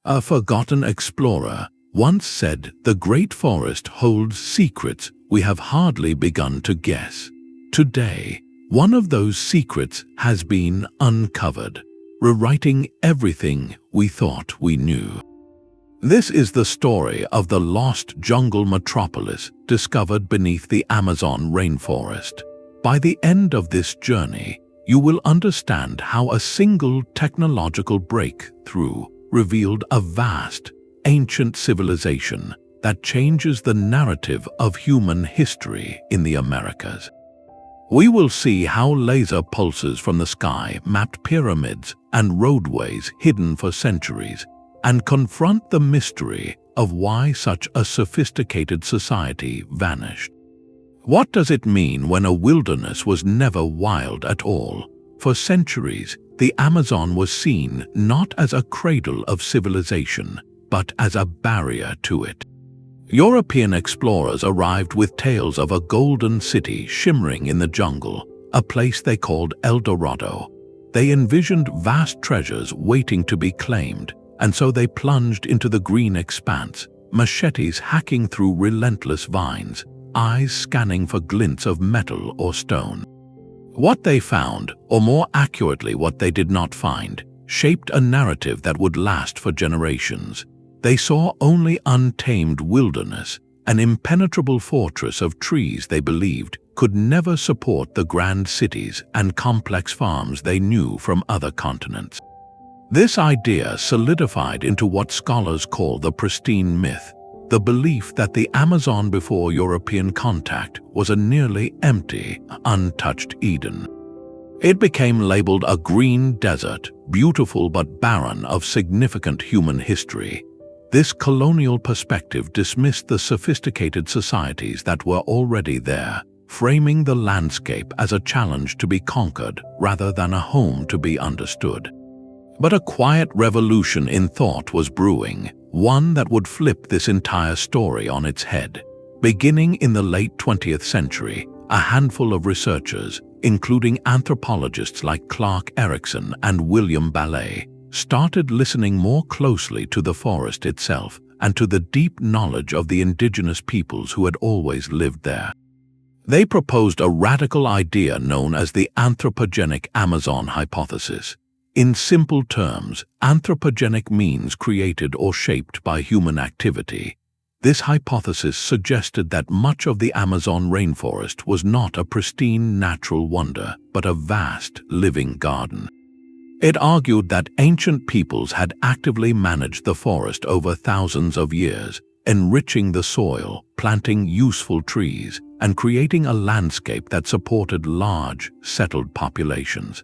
A forgotten explorer once said, "The great forest holds secrets we have hardly begun to guess." Today, one of those secrets has been uncovered, rewriting everything we thought we knew. This is the story of the lost jungle metropolis discovered beneath the Amazon rainforest. By the end of this journey, you will understand how a single technological breakthrough revealed a vast, ancient civilization that changes the narrative of human history in the Americas. We will see how laser pulses from the sky mapped pyramids and roadways hidden for centuries, and confront the mystery of why such a sophisticated society vanished. What does it mean when a wilderness was never wild at all? For centuries, the Amazon was seen not as a cradle of civilization, but as a barrier to it. European explorers arrived with tales of a golden city shimmering in the jungle, a place they called El Dorado. They envisioned vast treasures waiting to be claimed, and so they plunged into the green expanse, machetes hacking through relentless vines, eyes scanning for glints of metal or stone. What they found, or more accurately what they did not find, shaped a narrative that would last for generations. They saw only untamed wilderness, an impenetrable fortress of trees they believed could never support the grand cities and complex farms they knew from other continents. This idea solidified into what scholars call the pristine myth, the belief that the Amazon before European contact was a nearly empty, untouched Eden. It became labeled a green desert, beautiful but barren of significant human history. This colonial perspective dismissed the sophisticated societies that were already there, framing the landscape as a challenge to be conquered rather than a home to be understood. But a quiet revolution in thought was brewing, one that would flip this entire story on its head. Beginning in the late 20th century, a handful of researchers, including anthropologists like Clark Erikson and William Ballet, started listening more closely to the forest itself and to the deep knowledge of the indigenous peoples who had always lived there. They proposed a radical idea known as the anthropogenic Amazon hypothesis. In simple terms, anthropogenic means created or shaped by human activity. This hypothesis suggested that much of the Amazon rainforest was not a pristine natural wonder, but a vast, living garden. It argued that ancient peoples had actively managed the forest over thousands of years, enriching the soil, planting useful trees, and creating a landscape that supported large, settled populations.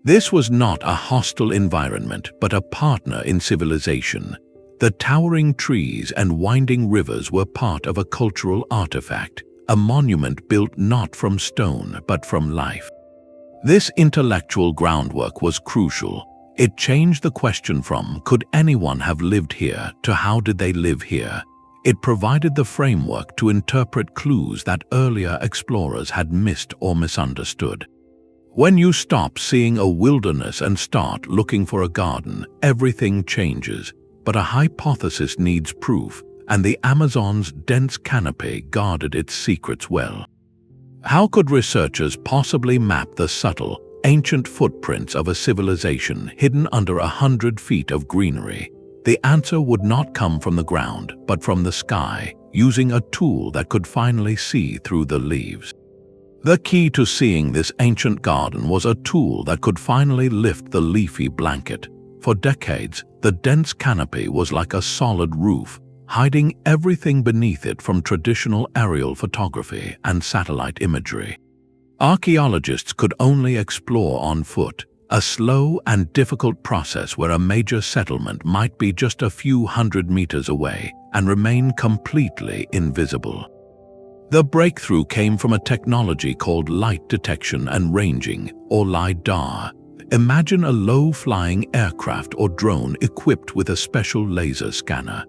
This was not a hostile environment, but a partner in civilization. The towering trees and winding rivers were part of a cultural artifact, a monument built not from stone but from life. This intellectual groundwork was crucial. It changed the question from "could anyone have lived here" to "how did they live here?" It provided the framework to interpret clues that earlier explorers had missed or misunderstood. When you stop seeing a wilderness and start looking for a garden, everything changes. But a hypothesis needs proof, and the Amazon's dense canopy guarded its secrets well. How could researchers possibly map the subtle, ancient footprints of a civilization hidden under 100 feet of greenery? The answer would not come from the ground, but from the sky, using a tool that could finally see through the leaves. The key to seeing this ancient garden was a tool that could finally lift the leafy blanket. For decades, the dense canopy was like a solid roof, hiding everything beneath it from traditional aerial photography and satellite imagery. Archaeologists could only explore on foot, a slow and difficult process where a major settlement might be just a few hundred meters away and remain completely invisible. The breakthrough came from a technology called light detection and ranging, or LiDAR. Imagine a low-flying aircraft or drone equipped with a special laser scanner.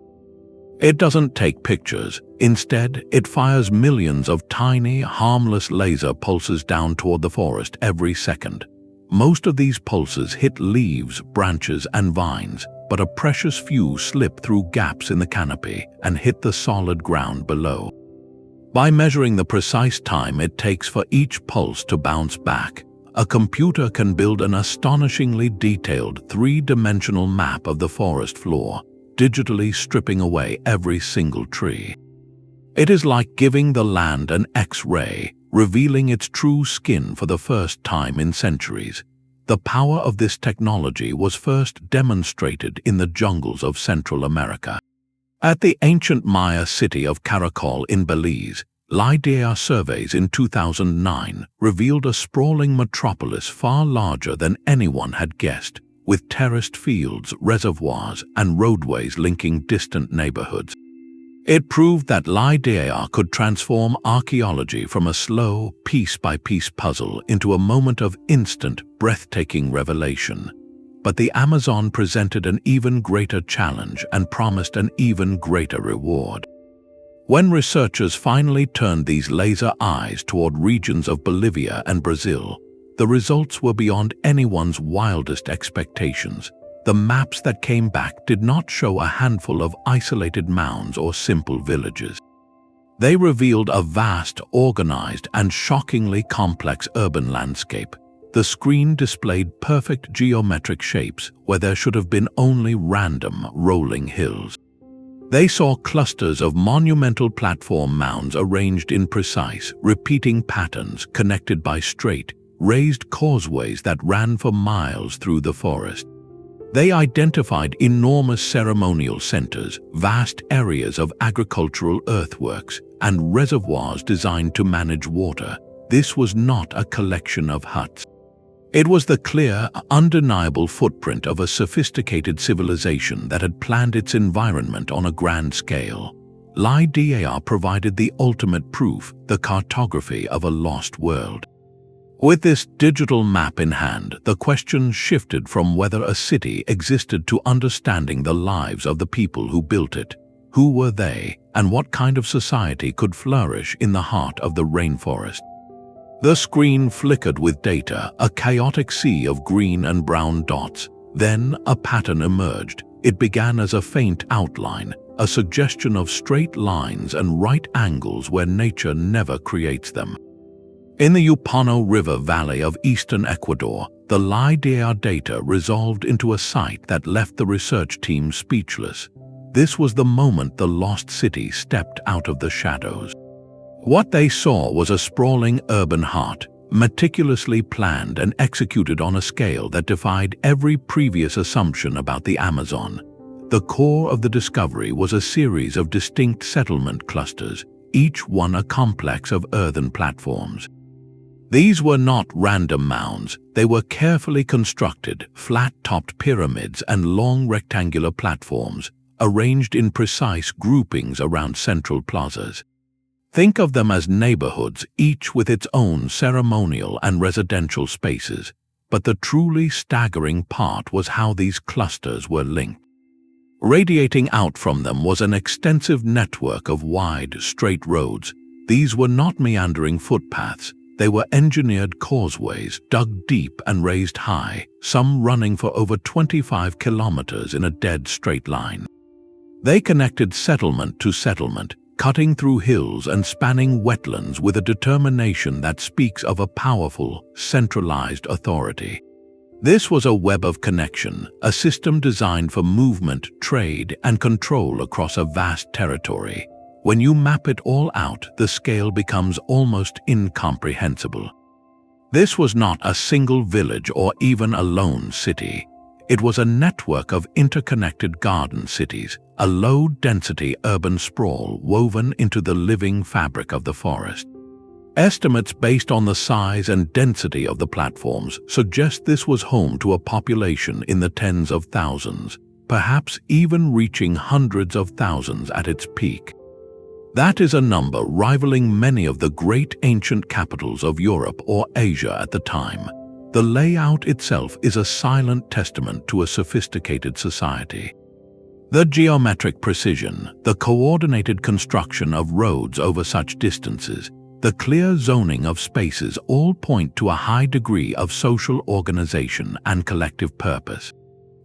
It doesn't take pictures. Instead, it fires millions of tiny, harmless laser pulses down toward the forest every second. Most of these pulses hit leaves, branches, and vines, but a precious few slipped through gaps in the canopy and hit the solid ground below. By measuring the precise time it takes for each pulse to bounce back, a computer can build an astonishingly detailed three-dimensional map of the forest floor, digitally stripping away every single tree. It is like giving the land an X-ray, revealing its true skin for the first time in centuries. The power of this technology was first demonstrated in the jungles of Central America. At the ancient Maya city of Caracol in Belize, LiDAR surveys in 2009 revealed a sprawling metropolis far larger than anyone had guessed, with terraced fields, reservoirs, and roadways linking distant neighborhoods. It proved that LiDAR could transform archaeology from a slow, piece-by-piece puzzle into a moment of instant, breathtaking revelation. But the Amazon presented an even greater challenge and promised an even greater reward. When researchers finally turned these laser eyes toward regions of Bolivia and Brazil, the results were beyond anyone's wildest expectations. The maps that came back did not show a handful of isolated mounds or simple villages. They revealed a vast, organized, and shockingly complex urban landscape. The screen displayed perfect geometric shapes where there should have been only random, rolling hills. They saw clusters of monumental platform mounds arranged in precise, repeating patterns connected by straight, raised causeways that ran for miles through the forest. They identified enormous ceremonial centers, vast areas of agricultural earthworks, and reservoirs designed to manage water. This was not a collection of huts. It was the clear, undeniable footprint of a sophisticated civilization that had planned its environment on a grand scale. LiDAR provided the ultimate proof, the cartography of a lost world. With this digital map in hand, the question shifted from whether a city existed to understanding the lives of the people who built it. Who were they, and what kind of society could flourish in the heart of the rainforest? The screen flickered with data, a chaotic sea of green and brown dots. Then a pattern emerged. It began as a faint outline, a suggestion of straight lines and right angles where nature never creates them. In the Upano River Valley of eastern Ecuador, the LiDAR data resolved into a sight that left the research team speechless. This was the moment the lost city stepped out of the shadows. What they saw was a sprawling urban heart, meticulously planned and executed on a scale that defied every previous assumption about the Amazon. The core of the discovery was a series of distinct settlement clusters, each one a complex of earthen platforms. These were not random mounds, they were carefully constructed, flat-topped pyramids and long rectangular platforms, arranged in precise groupings around central plazas. Think of them as neighborhoods, each with its own ceremonial and residential spaces, but the truly staggering part was how these clusters were linked. Radiating out from them was an extensive network of wide, straight roads. These were not meandering footpaths. They were engineered causeways, dug deep and raised high, some running for over 25 kilometers in a dead straight line. They connected settlement to settlement, cutting through hills and spanning wetlands with a determination that speaks of a powerful, centralized authority. This was a web of connection, a system designed for movement, trade, and control across a vast territory. When you map it all out, the scale becomes almost incomprehensible. This was not a single village or even a lone city. It was a network of interconnected garden cities, a low-density urban sprawl woven into the living fabric of the forest. Estimates based on the size and density of the platforms suggest this was home to a population in the tens of thousands, perhaps even reaching hundreds of thousands at its peak. That is a number rivaling many of the great ancient capitals of Europe or Asia at the time. The layout itself is a silent testament to a sophisticated society. The geometric precision, the coordinated construction of roads over such distances, the clear zoning of spaces all point to a high degree of social organization and collective purpose.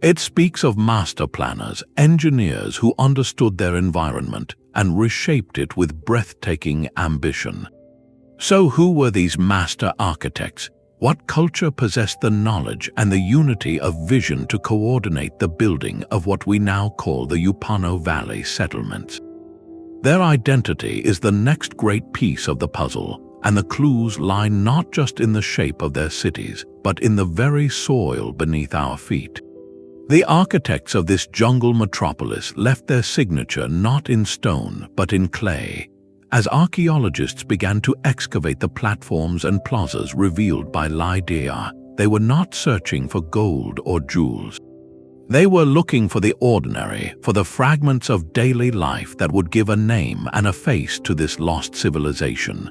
It speaks of master planners, engineers who understood their environment and reshaped it with breathtaking ambition. So who were these master architects? What culture possessed the knowledge and the unity of vision to coordinate the building of what we now call the Upano Valley settlements? Their identity is the next great piece of the puzzle, and the clues lie not just in the shape of their cities, but in the very soil beneath our feet. The architects of this jungle metropolis left their signature not in stone, but in clay. As archaeologists began to excavate the platforms and plazas revealed by LiDAR, they were not searching for gold or jewels. They were looking for the ordinary, for the fragments of daily life that would give a name and a face to this lost civilization.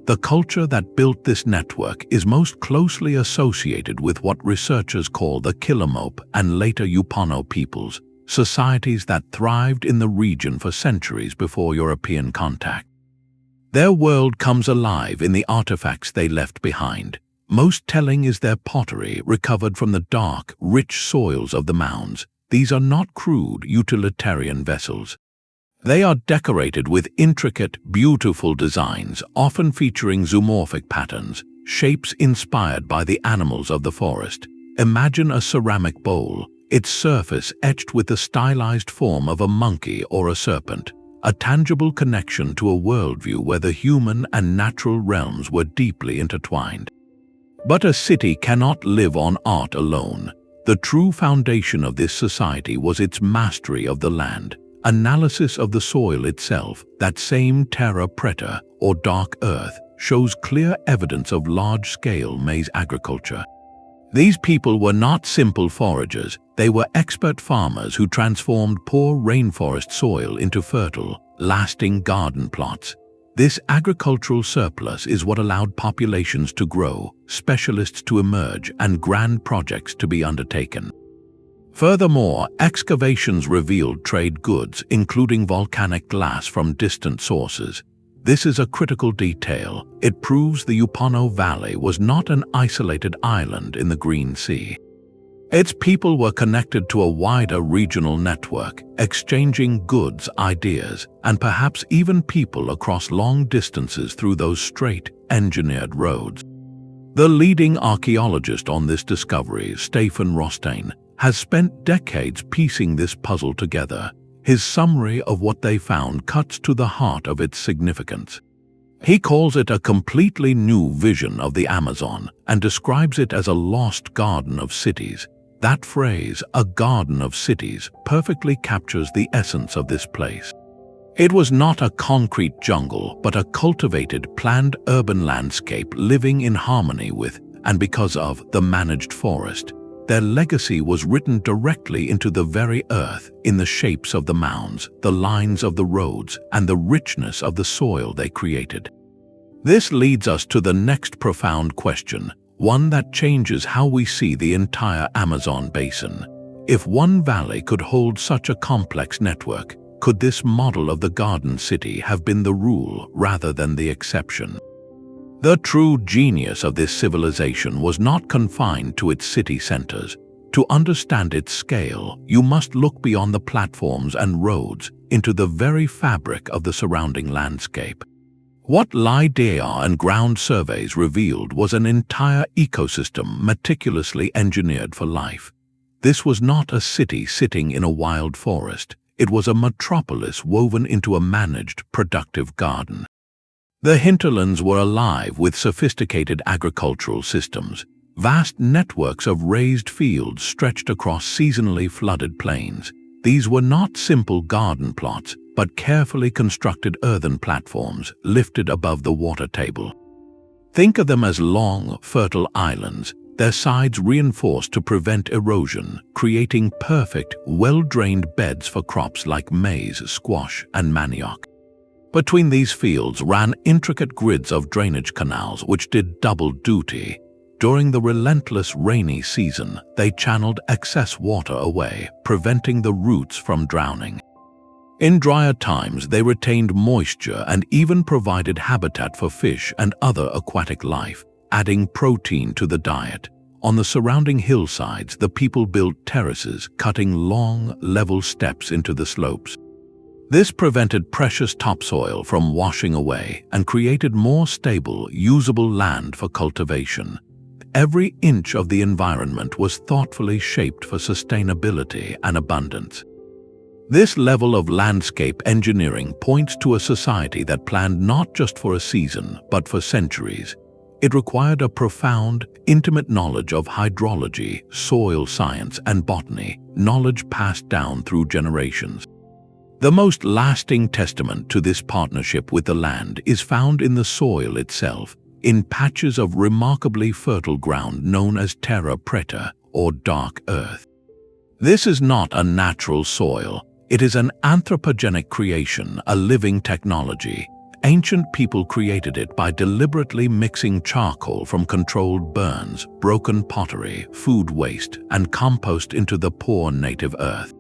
The culture that built this network is most closely associated with what researchers call the Killamope and later Upano peoples, societies that thrived in the region for centuries before European contact. Their world comes alive in the artifacts they left behind. Most telling is their pottery recovered from the dark, rich soils of the mounds. These are not crude, utilitarian vessels. They are decorated with intricate, beautiful designs, often featuring zoomorphic patterns, shapes inspired by the animals of the forest. Imagine a ceramic bowl, its surface etched with the stylized form of a monkey or a serpent, a tangible connection to a worldview where the human and natural realms were deeply intertwined. But a city cannot live on art alone. The true foundation of this society was its mastery of the land. Analysis of the soil itself, that same Terra Preta, or dark earth, shows clear evidence of large-scale maize agriculture. These people were not simple foragers, they were expert farmers who transformed poor rainforest soil into fertile, lasting garden plots. This agricultural surplus is what allowed populations to grow, specialists to emerge, and grand projects to be undertaken. Furthermore, excavations revealed trade goods, including volcanic glass from distant sources. This is a critical detail. It proves the Upano Valley was not an isolated island in the Green Sea. Its people were connected to a wider regional network, exchanging goods, ideas, and perhaps even people across long distances through those straight, engineered roads. The leading archaeologist on this discovery, Stefan Rostein, has spent decades piecing this puzzle together. His summary of what they found cuts to the heart of its significance. He calls it a completely new vision of the Amazon and describes it as a lost garden of cities. That phrase, a garden of cities, perfectly captures the essence of this place. It was not a concrete jungle, but a cultivated, planned urban landscape living in harmony with, and because of, the managed forest. Their legacy was written directly into the very earth, in the shapes of the mounds, the lines of the roads, and the richness of the soil they created. This leads us to the next profound question, one that changes how we see the entire Amazon basin. If one valley could hold such a complex network, could this model of the Garden City have been the rule rather than the exception? The true genius of this civilization was not confined to its city centers. To understand its scale, you must look beyond the platforms and roads into the very fabric of the surrounding landscape. What LiDAR and ground surveys revealed was an entire ecosystem meticulously engineered for life. This was not a city sitting in a wild forest. It was a metropolis woven into a managed, productive garden. The hinterlands were alive with sophisticated agricultural systems. Vast networks of raised fields stretched across seasonally flooded plains. These were not simple garden plots, but carefully constructed earthen platforms lifted above the water table. Think of them as long, fertile islands, their sides reinforced to prevent erosion, creating perfect, well-drained beds for crops like maize, squash, and manioc. Between these fields ran intricate grids of drainage canals which did double duty. During the relentless rainy season, they channeled excess water away, preventing the roots from drowning. In drier times, they retained moisture and even provided habitat for fish and other aquatic life, adding protein to the diet. On the surrounding hillsides, the people built terraces, cutting long, level steps into the slopes. This prevented precious topsoil from washing away and created more stable, usable land for cultivation. Every inch of the environment was thoughtfully shaped for sustainability and abundance. This level of landscape engineering points to a society that planned not just for a season, but for centuries. It required a profound, intimate knowledge of hydrology, soil science, and botany, knowledge passed down through generations. The most lasting testament to this partnership with the land is found in the soil itself, in patches of remarkably fertile ground known as Terra Preta, or dark earth. This is not a natural soil. It is an anthropogenic creation, a living technology. Ancient people created it by deliberately mixing charcoal from controlled burns, broken pottery, food waste, and compost into the poor native earth.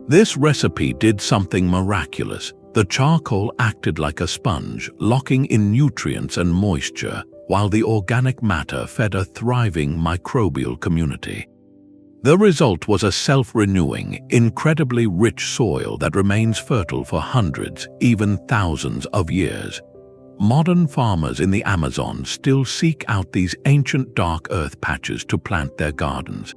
This recipe did something miraculous. The charcoal acted like a sponge, locking in nutrients and moisture, while the organic matter fed a thriving microbial community. The result was a self-renewing, incredibly rich soil that remains fertile for hundreds, even thousands of years. Modern farmers in the Amazon still seek out these ancient dark earth patches to plant their gardens.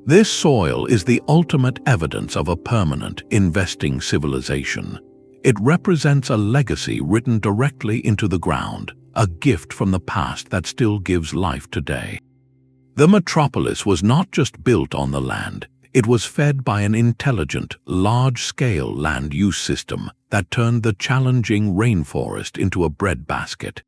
This soil is the ultimate evidence of a permanent, investing civilization. It represents a legacy written directly into the ground, a gift from the past that still gives life today. The metropolis was not just built on the land, it was fed by an intelligent, large-scale land use system that turned the challenging rainforest into a breadbasket.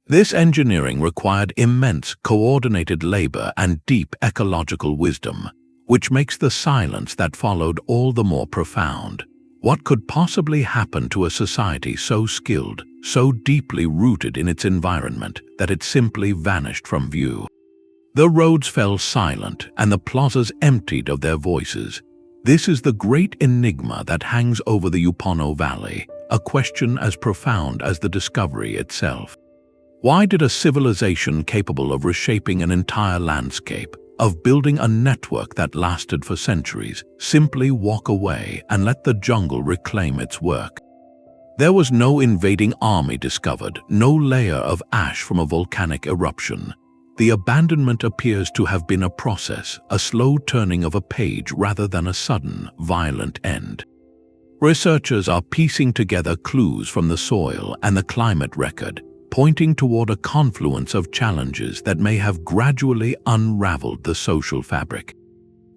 This engineering required immense, coordinated labor and deep ecological wisdom, which makes the silence that followed all the more profound. What could possibly happen to a society so skilled, so deeply rooted in its environment that it simply vanished from view? The roads fell silent and the plazas emptied of their voices. This is the great enigma that hangs over the Upano Valley, a question as profound as the discovery itself. Why did a civilization capable of reshaping an entire landscape, of building a network that lasted for centuries, simply walk away and let the jungle reclaim its work? There was no invading army discovered, no layer of ash from a volcanic eruption. The abandonment appears to have been a process, a slow turning of a page rather than a sudden, violent end. Researchers are piecing together clues from the soil and the climate record, pointing toward a confluence of challenges that may have gradually unraveled the social fabric.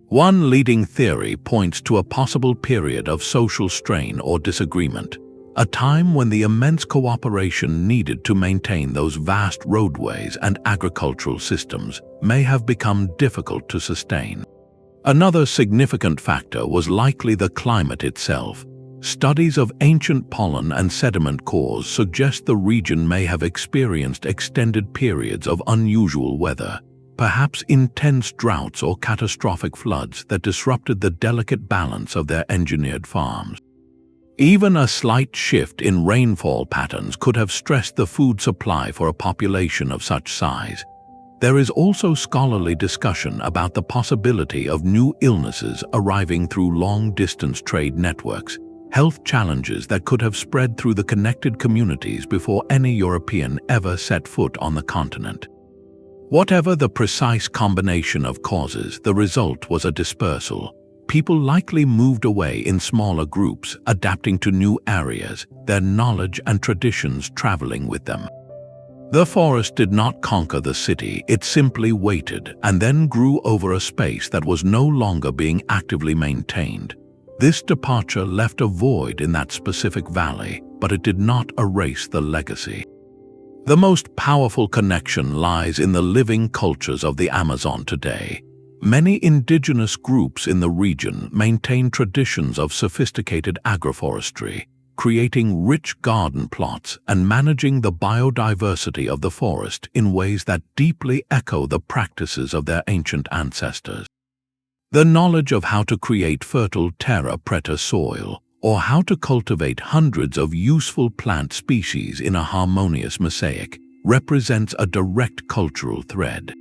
One leading theory points to a possible period of social strain or disagreement, a time when the immense cooperation needed to maintain those vast roadways and agricultural systems may have become difficult to sustain. Another significant factor was likely the climate itself. Studies of ancient pollen and sediment cores suggest the region may have experienced extended periods of unusual weather, perhaps intense droughts or catastrophic floods that disrupted the delicate balance of their engineered farms. Even a slight shift in rainfall patterns could have stressed the food supply for a population of such size. There is also scholarly discussion about the possibility of new illnesses arriving through long-distance trade networks, health challenges that could have spread through the connected communities before any European ever set foot on the continent. Whatever the precise combination of causes, the result was a dispersal. People likely moved away in smaller groups, adapting to new areas, their knowledge and traditions traveling with them. The forest did not conquer the city, it simply waited and then grew over a space that was no longer being actively maintained. This departure left a void in that specific valley, but it did not erase the legacy. The most powerful connection lies in the living cultures of the Amazon today. Many indigenous groups in the region maintain traditions of sophisticated agroforestry, creating rich garden plots and managing the biodiversity of the forest in ways that deeply echo the practices of their ancient ancestors. The knowledge of how to create fertile Terra Preta soil, or how to cultivate hundreds of useful plant species in a harmonious mosaic, represents a direct cultural thread.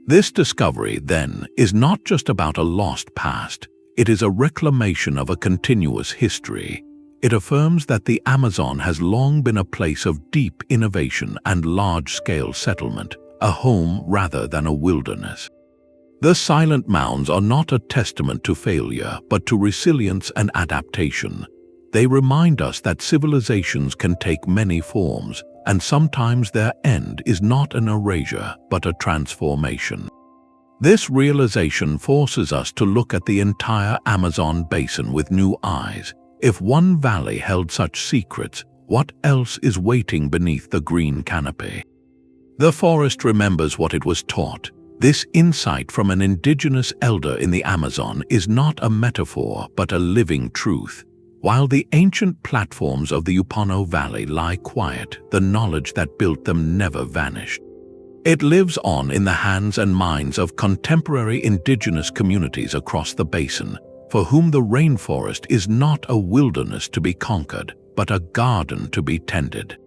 This discovery, then, is not just about a lost past. It is a reclamation of a continuous history. It affirms that the Amazon has long been a place of deep innovation and large-scale settlement, a home rather than a wilderness. The silent mounds are not a testament to failure, but to resilience and adaptation. They remind us that civilizations can take many forms, and sometimes their end is not an erasure, but a transformation. This realization forces us to look at the entire Amazon basin with new eyes. If one valley held such secrets, what else is waiting beneath the green canopy? The forest remembers what it was taught. This insight from an indigenous elder in the Amazon is not a metaphor, but a living truth. While the ancient platforms of the Upano Valley lie quiet, the knowledge that built them never vanished. It lives on in the hands and minds of contemporary indigenous communities across the basin, for whom the rainforest is not a wilderness to be conquered, but a garden to be tended.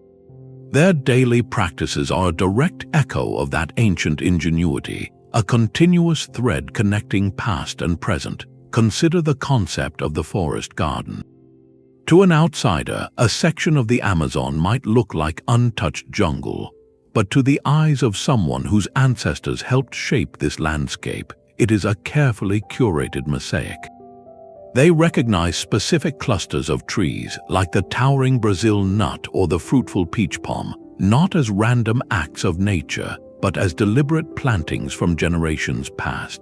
Their daily practices are a direct echo of that ancient ingenuity, a continuous thread connecting past and present. Consider the concept of the forest garden. To an outsider, a section of the Amazon might look like untouched jungle, but to the eyes of someone whose ancestors helped shape this landscape, it is a carefully curated mosaic. They recognize specific clusters of trees, like the towering Brazil nut or the fruitful peach palm, not as random acts of nature, but as deliberate plantings from generations past.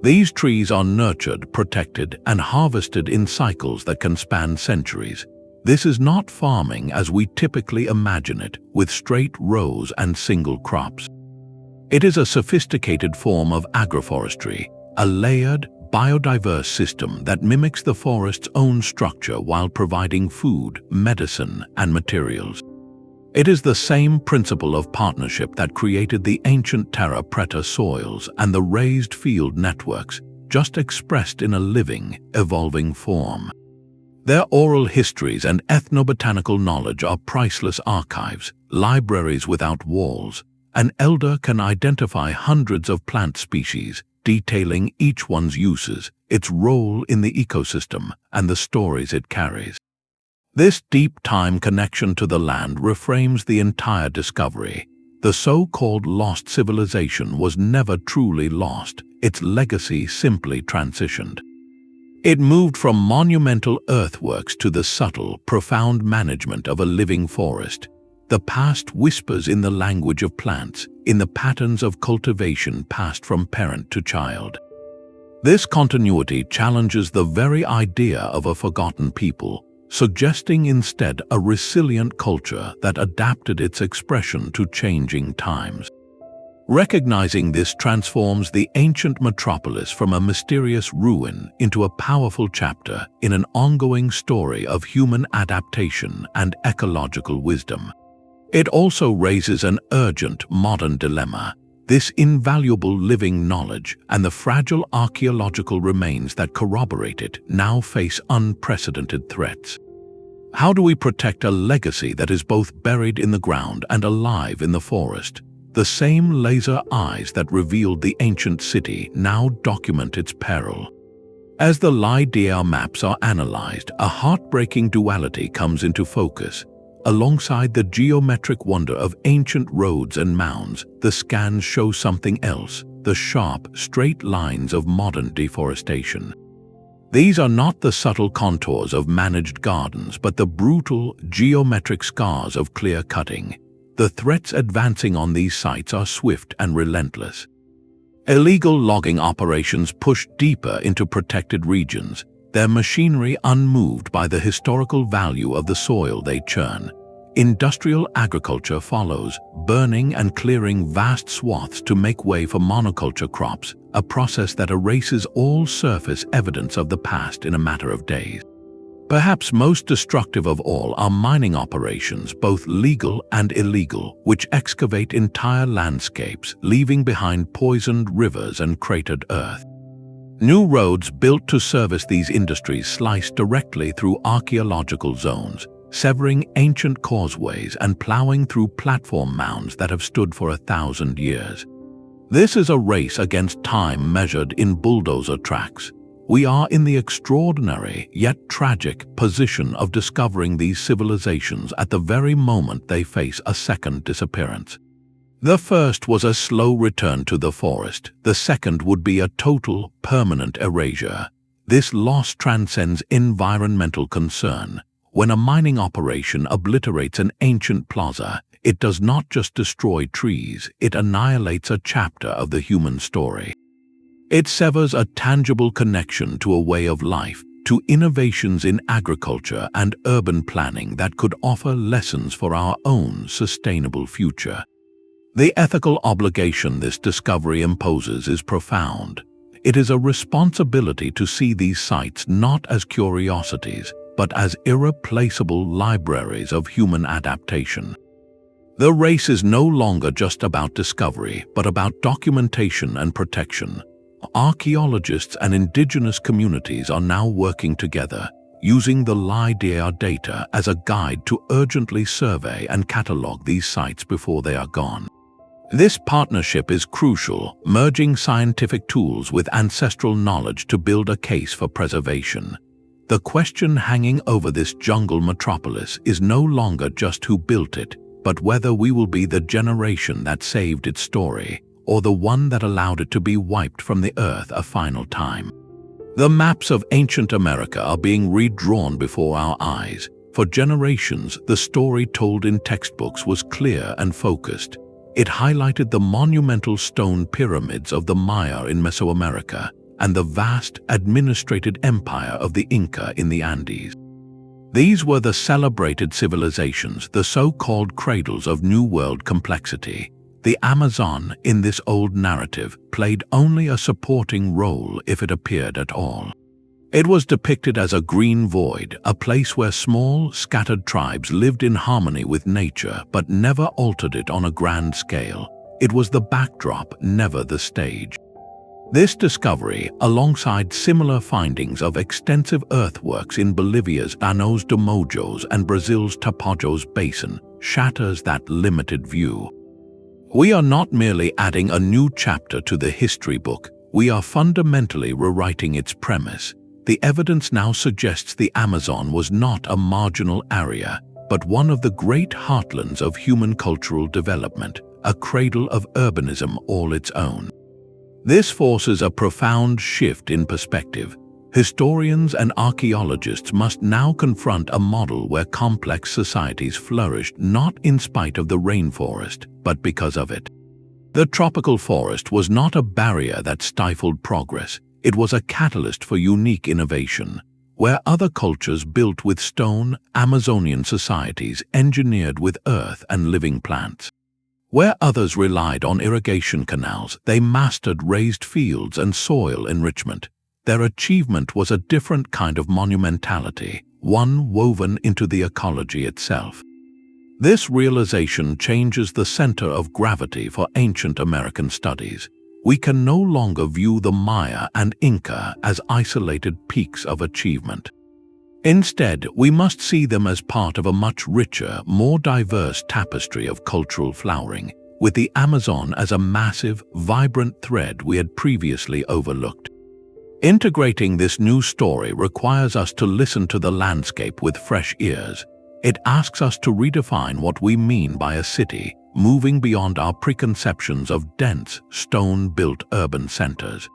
These trees are nurtured, protected, and harvested in cycles that can span centuries. This is not farming as we typically imagine it, with straight rows and single crops. It is a sophisticated form of agroforestry, a layered, biodiverse system that mimics the forest's own structure while providing food, medicine, and materials. It is the same principle of partnership that created the ancient Terra Preta soils and the raised field networks, just expressed in a living, evolving form. Their oral histories and ethnobotanical knowledge are priceless archives, libraries without walls. An elder can identify hundreds of plant species, detailing each one's uses, its role in the ecosystem, and the stories it carries. This deep time connection to the land reframes the entire discovery. The so-called lost civilization was never truly lost, its legacy simply transitioned. It moved from monumental earthworks to the subtle, profound management of a living forest. The past whispers in the language of plants, in the patterns of cultivation passed from parent to child. This continuity challenges the very idea of a forgotten people, suggesting instead a resilient culture that adapted its expression to changing times. Recognizing this transforms the ancient metropolis from a mysterious ruin into a powerful chapter in an ongoing story of human adaptation and ecological wisdom. It also raises an urgent modern dilemma: this invaluable living knowledge and the fragile archaeological remains that corroborate it now face unprecedented threats. How do we protect a legacy that is both buried in the ground and alive in the forest? The same laser eyes that revealed the ancient city now document its peril. As the LiDAR maps are analyzed, a heartbreaking duality comes into focus. Alongside the geometric wonder of ancient roads and mounds, the scans show something else: the sharp, straight lines of modern deforestation. These are not the subtle contours of managed gardens, but the brutal, geometric scars of clear cutting. The threats advancing on these sites are swift and relentless. Illegal logging operations push deeper into protected regions, their machinery unmoved by the historical value of the soil they churn. Industrial agriculture follows, burning and clearing vast swaths to make way for monoculture crops, a process that erases all surface evidence of the past in a matter of days. Perhaps most destructive of all are mining operations, both legal and illegal, which excavate entire landscapes, leaving behind poisoned rivers and cratered earth. New roads built to service these industries slice directly through archaeological zones, severing ancient causeways and plowing through platform mounds that have stood for 1,000 years. This is a race against time measured in bulldozer tracks. We are in the extraordinary yet tragic position of discovering these civilizations at the very moment they face a second disappearance. The first was a slow return to the forest. The second would be a total, permanent erasure. This loss transcends environmental concern. When a mining operation obliterates an ancient plaza, it does not just destroy trees, it annihilates a chapter of the human story. It severs a tangible connection to a way of life, to innovations in agriculture and urban planning that could offer lessons for our own sustainable future. The ethical obligation this discovery imposes is profound. It is a responsibility to see these sites not as curiosities, but as irreplaceable libraries of human adaptation. The race is no longer just about discovery, but about documentation and protection. Archaeologists and indigenous communities are now working together, using the LiDAR data as a guide to urgently survey and catalog these sites before they are gone. This partnership is crucial, merging scientific tools with ancestral knowledge to build a case for preservation. The question hanging over this jungle metropolis is no longer just who built it, but whether we will be the generation that saved its story, or the one that allowed it to be wiped from the earth a final time. The maps of ancient America are being redrawn before our eyes. For generations, the story told in textbooks was clear and focused. It highlighted the monumental stone pyramids of the Maya in Mesoamerica and the vast administrated empire of the Inca in the Andes. These were the celebrated civilizations, the so-called cradles of New World complexity. The Amazon, in this old narrative, played only a supporting role if it appeared at all. It was depicted as a green void, a place where small, scattered tribes lived in harmony with nature but never altered it on a grand scale. It was the backdrop, never the stage. This discovery, alongside similar findings of extensive earthworks in Bolivia's Llanos de Mojos and Brazil's Tapajós Basin, shatters that limited view. We are not merely adding a new chapter to the history book, we are fundamentally rewriting its premise. The evidence now suggests the Amazon was not a marginal area, but one of the great heartlands of human cultural development, a cradle of urbanism all its own. This forces a profound shift in perspective. Historians and archaeologists must now confront a model where complex societies flourished not in spite of the rainforest, but because of it. The tropical forest was not a barrier that stifled progress, it was a catalyst for unique innovation. Where other cultures built with stone, Amazonian societies engineered with earth and living plants. Where others relied on irrigation canals, they mastered raised fields and soil enrichment. Their achievement was a different kind of monumentality, one woven into the ecology itself. This realization changes the center of gravity for ancient American studies. We can no longer view the Maya and Inca as isolated peaks of achievement. Instead, we must see them as part of a much richer, more diverse tapestry of cultural flowering, with the Amazon as a massive, vibrant thread we had previously overlooked. Integrating this new story requires us to listen to the landscape with fresh ears. It asks us to redefine what we mean by a city, moving beyond our preconceptions of dense, stone-built urban centers.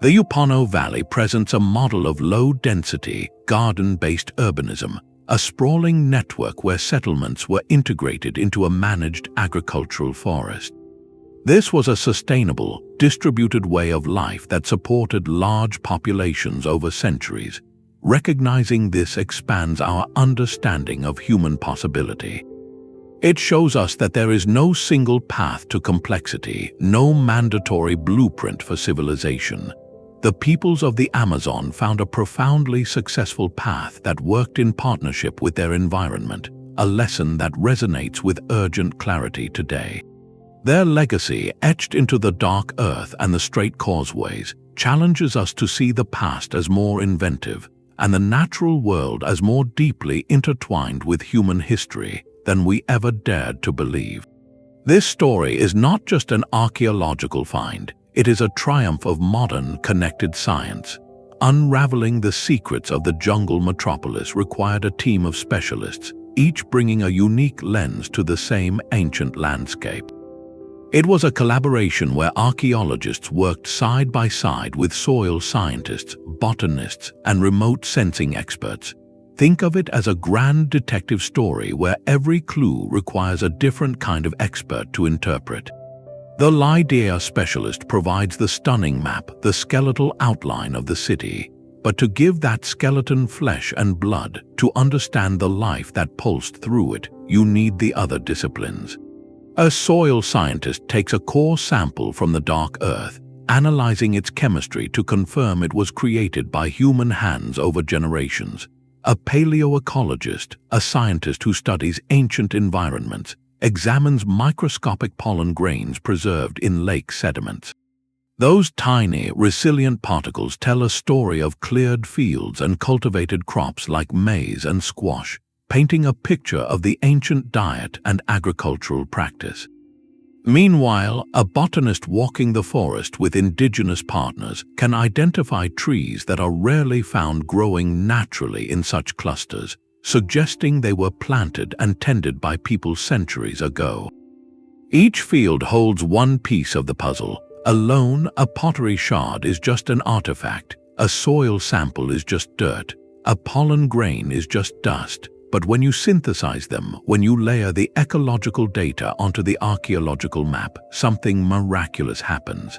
The Upano Valley presents a model of low-density, garden-based urbanism, a sprawling network where settlements were integrated into a managed agricultural forest. This was a sustainable, distributed way of life that supported large populations over centuries. Recognizing this expands our understanding of human possibility. It shows us that there is no single path to complexity, no mandatory blueprint for civilization. The peoples of the Amazon found a profoundly successful path that worked in partnership with their environment, a lesson that resonates with urgent clarity today. Their legacy, etched into the dark earth and the straight causeways, challenges us to see the past as more inventive and the natural world as more deeply intertwined with human history than we ever dared to believe. This story is not just an archaeological find, it is a triumph of modern, connected science. Unraveling the secrets of the jungle metropolis required a team of specialists, each bringing a unique lens to the same ancient landscape. It was a collaboration where archaeologists worked side by side with soil scientists, botanists, and remote sensing experts. Think of it as a grand detective story where every clue requires a different kind of expert to interpret. The LiDAR specialist provides the stunning map, the skeletal outline of the city. But to give that skeleton flesh and blood, to understand the life that pulsed through it, you need the other disciplines. A soil scientist takes a core sample from the dark earth, analyzing its chemistry to confirm it was created by human hands over generations. A paleoecologist, a scientist who studies ancient environments, examines microscopic pollen grains preserved in lake sediments. Those tiny, resilient particles tell a story of cleared fields and cultivated crops like maize and squash, painting a picture of the ancient diet and agricultural practice. Meanwhile, a botanist walking the forest with indigenous partners can identify trees that are rarely found growing naturally in such clusters, suggesting they were planted and tended by people centuries ago. Each field holds one piece of the puzzle. Alone, a pottery shard is just an artifact, a soil sample is just dirt, a pollen grain is just dust. But when you synthesize them, when you layer the ecological data onto the archaeological map, something miraculous happens.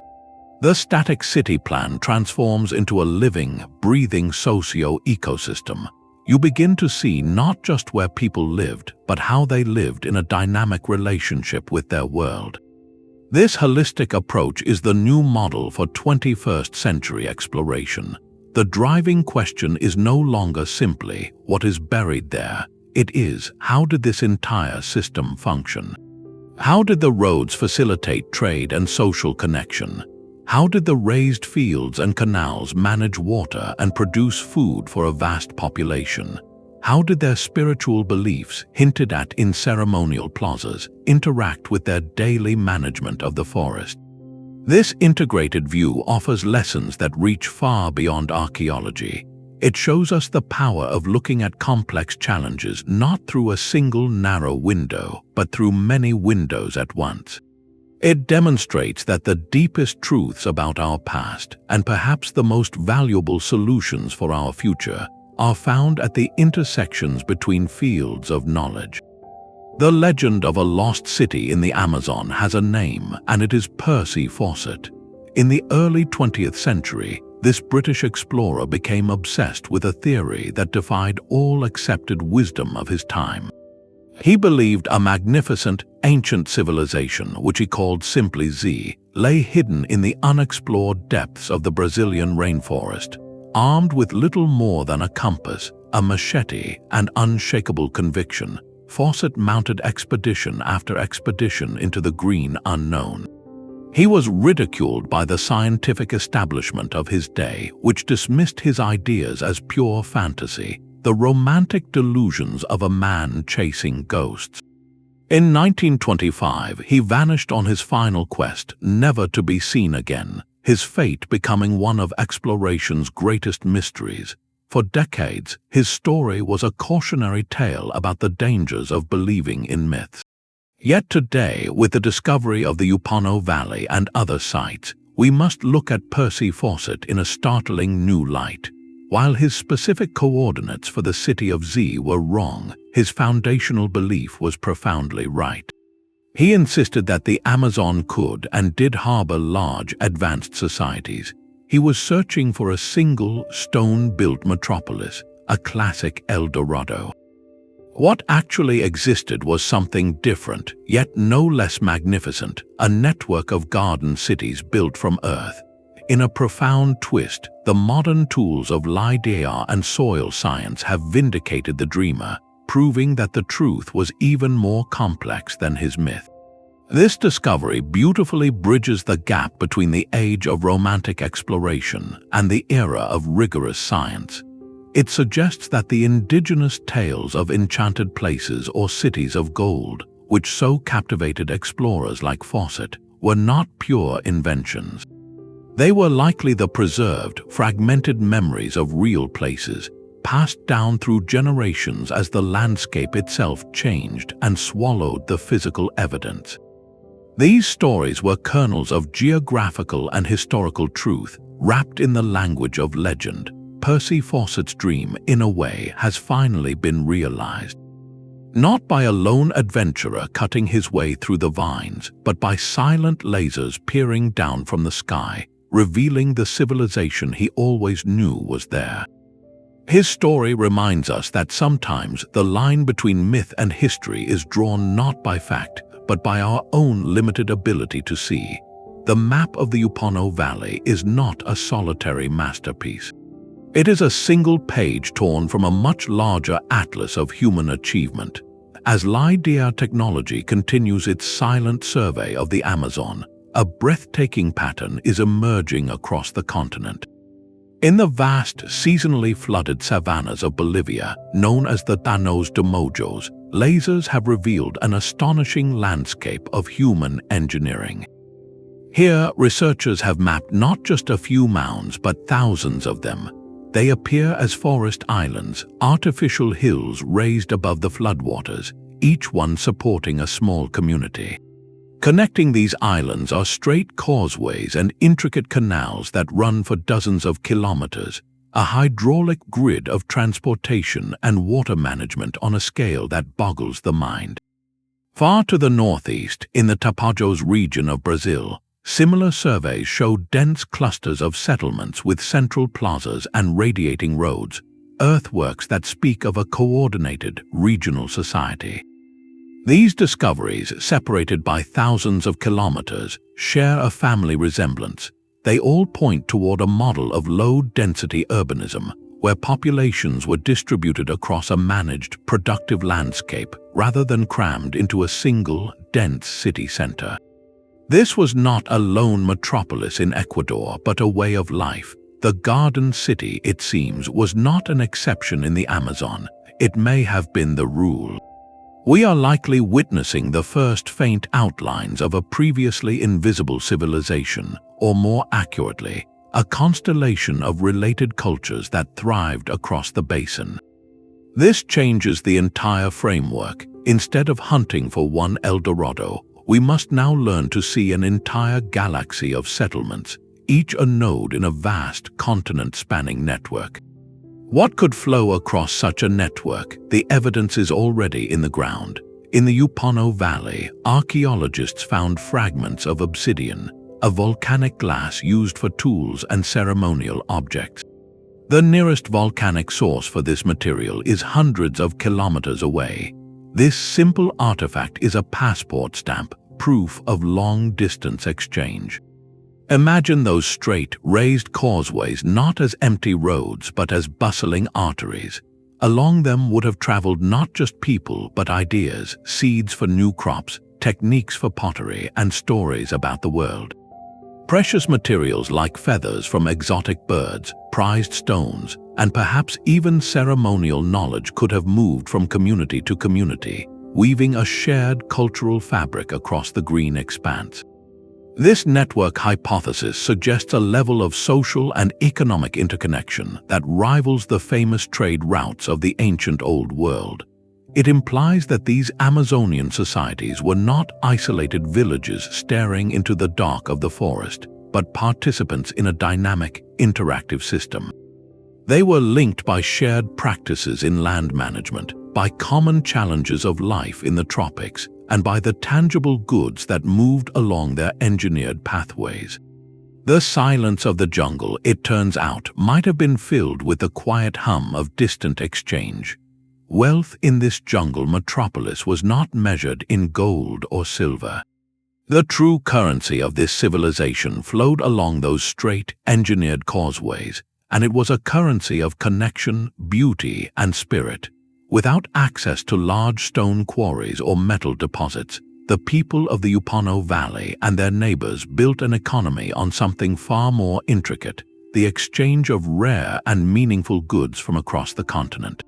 The static city plan transforms into a living, breathing socio-ecosystem. You begin to see not just where people lived, but how they lived in a dynamic relationship with their world. This holistic approach is the new model for 21st century exploration. The driving question is no longer simply what is buried there. It is, how did this entire system function? How did the roads facilitate trade and social connection? How did the raised fields and canals manage water and produce food for a vast population? How did their spiritual beliefs, hinted at in ceremonial plazas, interact with their daily management of the forest? This integrated view offers lessons that reach far beyond archaeology. It shows us the power of looking at complex challenges not through a single narrow window, but through many windows at once. It demonstrates that the deepest truths about our past, and perhaps the most valuable solutions for our future, are found at the intersections between fields of knowledge. The legend of a lost city in the Amazon has a name, and it is Percy Fawcett. In the early 20th century, this British explorer became obsessed with a theory that defied all accepted wisdom of his time. He believed a magnificent, ancient civilization, which he called simply Z, lay hidden in the unexplored depths of the Brazilian rainforest. Armed with little more than a compass, a machete, and unshakable conviction, Fawcett mounted expedition after expedition into the green unknown. He was ridiculed by the scientific establishment of his day, which dismissed his ideas as pure fantasy, the romantic delusions of a man chasing ghosts. In 1925, he vanished on his final quest, never to be seen again, his fate becoming one of exploration's greatest mysteries. For decades, his story was a cautionary tale about the dangers of believing in myths. Yet today, with the discovery of the Upano Valley and other sites, we must look at Percy Fawcett in a startling new light. While his specific coordinates for the city of Z were wrong, his foundational belief was profoundly right. He insisted that the Amazon could and did harbor large, advanced societies. He was searching for a single, stone-built metropolis, a classic El Dorado. What actually existed was something different, yet no less magnificent, a network of garden cities built from earth. In a profound twist, the modern tools of LiDAR and soil science have vindicated the dreamer, proving that the truth was even more complex than his myth. This discovery beautifully bridges the gap between the age of romantic exploration and the era of rigorous science. It suggests that the indigenous tales of enchanted places or cities of gold which so captivated explorers like Fawcett, were not pure inventions. They were likely the preserved, fragmented memories of real places, passed down through generations as the landscape itself changed and swallowed the physical evidence. These stories were kernels of geographical and historical truth, wrapped in the language of legend. Percy Fawcett's dream, in a way, has finally been realized. Not by a lone adventurer cutting his way through the vines, but by silent lasers peering down from the sky, revealing the civilization he always knew was there. His story reminds us that sometimes the line between myth and history is drawn not by fact, but by our own limited ability to see. The map of the Upano Valley is not a solitary masterpiece. It is a single page torn from a much larger atlas of human achievement. As LiDAR technology continues its silent survey of the Amazon, a breathtaking pattern is emerging across the continent. In the vast, seasonally flooded savannas of Bolivia, known as the Llanos de Mojos, lasers have revealed an astonishing landscape of human engineering. Here, researchers have mapped not just a few mounds, but thousands of them. They appear as forest islands, artificial hills raised above the floodwaters, each one supporting a small community. Connecting these islands are straight causeways and intricate canals that run for dozens of kilometers, a hydraulic grid of transportation and water management on a scale that boggles the mind. Far to the northeast, in the Tapajos region of Brazil, similar surveys show dense clusters of settlements with central plazas and radiating roads, earthworks that speak of a coordinated regional society. These discoveries, separated by thousands of kilometers, share a family resemblance. They all point toward a model of low-density urbanism, where populations were distributed across a managed, productive landscape rather than crammed into a single, dense city center. This was not a lone metropolis in Ecuador, but a way of life. The Garden City, it seems, was not an exception in the Amazon. It may have been the rule. We are likely witnessing the first faint outlines of a previously invisible civilization, or more accurately, a constellation of related cultures that thrived across the basin. This changes the entire framework. Instead of hunting for one El Dorado, we must now learn to see an entire galaxy of settlements, each a node in a vast continent-spanning network. What could flow across such a network? The evidence is already in the ground. In the Upano Valley, archaeologists found fragments of obsidian, a volcanic glass used for tools and ceremonial objects. The nearest volcanic source for this material is hundreds of kilometers away. This simple artifact is a passport stamp, proof of long-distance exchange. Imagine those straight, raised causeways not as empty roads but as bustling arteries. Along them would have traveled not just people but ideas, seeds for new crops, techniques for pottery, and stories about the world. Precious materials like feathers from exotic birds, prized stones, and perhaps even ceremonial knowledge could have moved from community to community, weaving a shared cultural fabric across the green expanse. This network hypothesis suggests a level of social and economic interconnection that rivals the famous trade routes of the ancient Old World. It implies that these Amazonian societies were not isolated villages staring into the dark of the forest, but participants in a dynamic, interactive system. They were linked by shared practices in land management, by common challenges of life in the tropics, and by the tangible goods that moved along their engineered pathways. The silence of the jungle, it turns out, might have been filled with the quiet hum of distant exchange. Wealth in this jungle metropolis was not measured in gold or silver. The true currency of this civilization flowed along those straight, engineered causeways, and it was a currency of connection, beauty, and spirit. Without access to large stone quarries or metal deposits, the people of the Upano Valley and their neighbors built an economy on something far more intricate: the exchange of rare and meaningful goods from across the continent.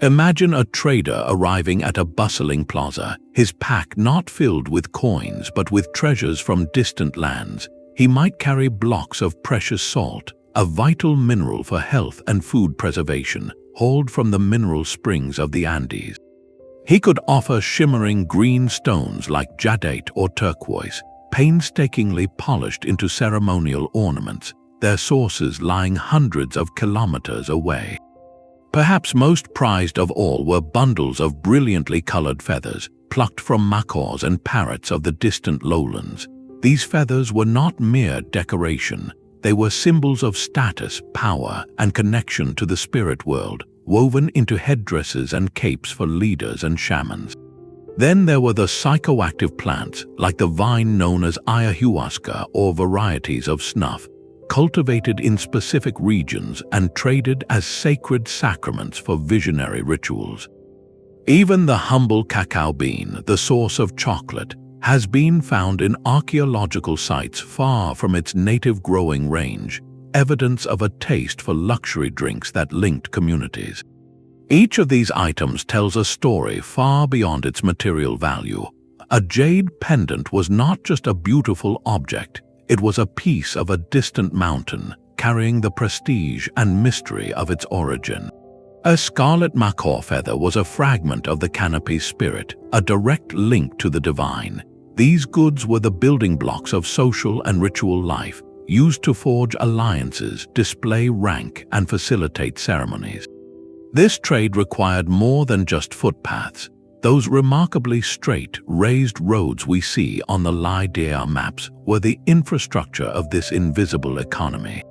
Imagine a trader arriving at a bustling plaza, his pack not filled with coins but with treasures from distant lands. He might carry blocks of precious salt, a vital mineral for health and food preservation, hauled from the mineral springs of the Andes. He could offer shimmering green stones like jadeite or turquoise, painstakingly polished into ceremonial ornaments, their sources lying hundreds of kilometers away. Perhaps most prized of all were bundles of brilliantly colored feathers, plucked from macaws and parrots of the distant lowlands. These feathers were not mere decoration. They were symbols of status, power, and connection to the spirit world, woven into headdresses and capes for leaders and shamans. Then there were the psychoactive plants, like the vine known as ayahuasca or varieties of snuff, cultivated in specific regions and traded as sacred sacraments for visionary rituals. Even the humble cacao bean, the source of chocolate, has been found in archaeological sites far from its native growing range, evidence of a taste for luxury drinks that linked communities. Each of these items tells a story far beyond its material value. A jade pendant was not just a beautiful object, it was a piece of a distant mountain, carrying the prestige and mystery of its origin. A scarlet macaw feather was a fragment of the Canopy spirit, a direct link to the divine. These goods were the building blocks of social and ritual life, used to forge alliances, display rank, and facilitate ceremonies. This trade required more than just footpaths. Those remarkably straight, raised roads we see on the LiDAR maps were the infrastructure of this invisible economy.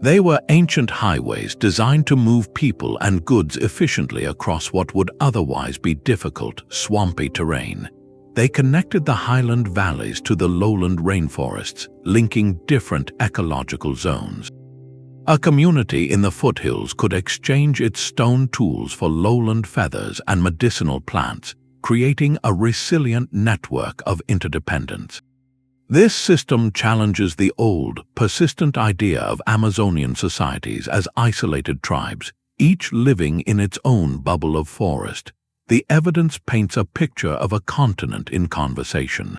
They were ancient highways designed to move people and goods efficiently across what would otherwise be difficult, swampy terrain. They connected the highland valleys to the lowland rainforests, linking different ecological zones. A community in the foothills could exchange its stone tools for lowland feathers and medicinal plants, creating a resilient network of interdependence. This system challenges the old, persistent idea of Amazonian societies as isolated tribes, each living in its own bubble of forest. The evidence paints a picture of a continent in conversation.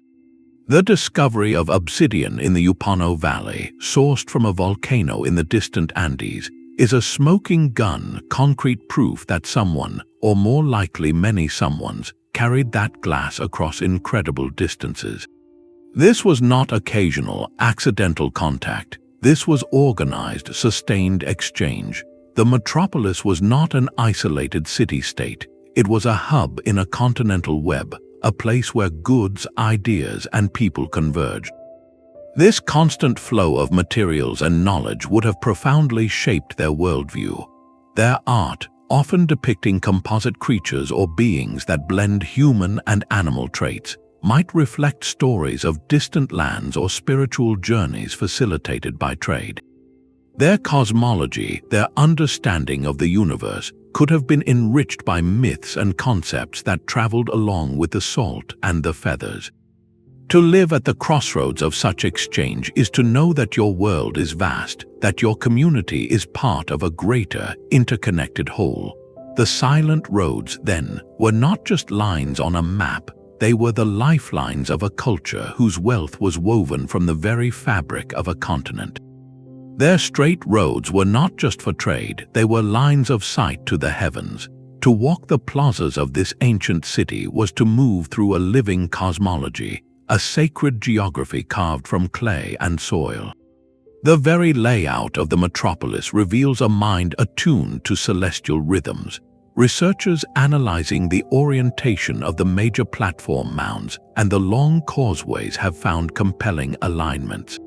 The discovery of obsidian in the Upano Valley, sourced from a volcano in the distant Andes, is a smoking gun, concrete proof that someone, or more likely many someones, carried that glass across incredible distances. This was not occasional, accidental contact. This was organized, sustained exchange. The Metropolis was not an isolated city-state. It was a hub in a continental web, a place where goods, ideas, and people converged. This constant flow of materials and knowledge would have profoundly shaped their worldview. Their art, often depicting composite creatures or beings that blend human and animal traits, might reflect stories of distant lands or spiritual journeys facilitated by trade. Their cosmology, their understanding of the universe, could have been enriched by myths and concepts that traveled along with the salt and the feathers. To live at the crossroads of such exchange is to know that your world is vast, that your community is part of a greater, interconnected whole. The silent roads, then, were not just lines on a map. They were the lifelines of a culture whose wealth was woven from the very fabric of a continent. Their straight roads were not just for trade, they were lines of sight to the heavens. To walk the plazas of this ancient city was to move through a living cosmology, a sacred geography carved from clay and soil. The very layout of the metropolis reveals a mind attuned to celestial rhythms. Researchers analyzing the orientation of the major platform mounds and the long causeways have found compelling alignments.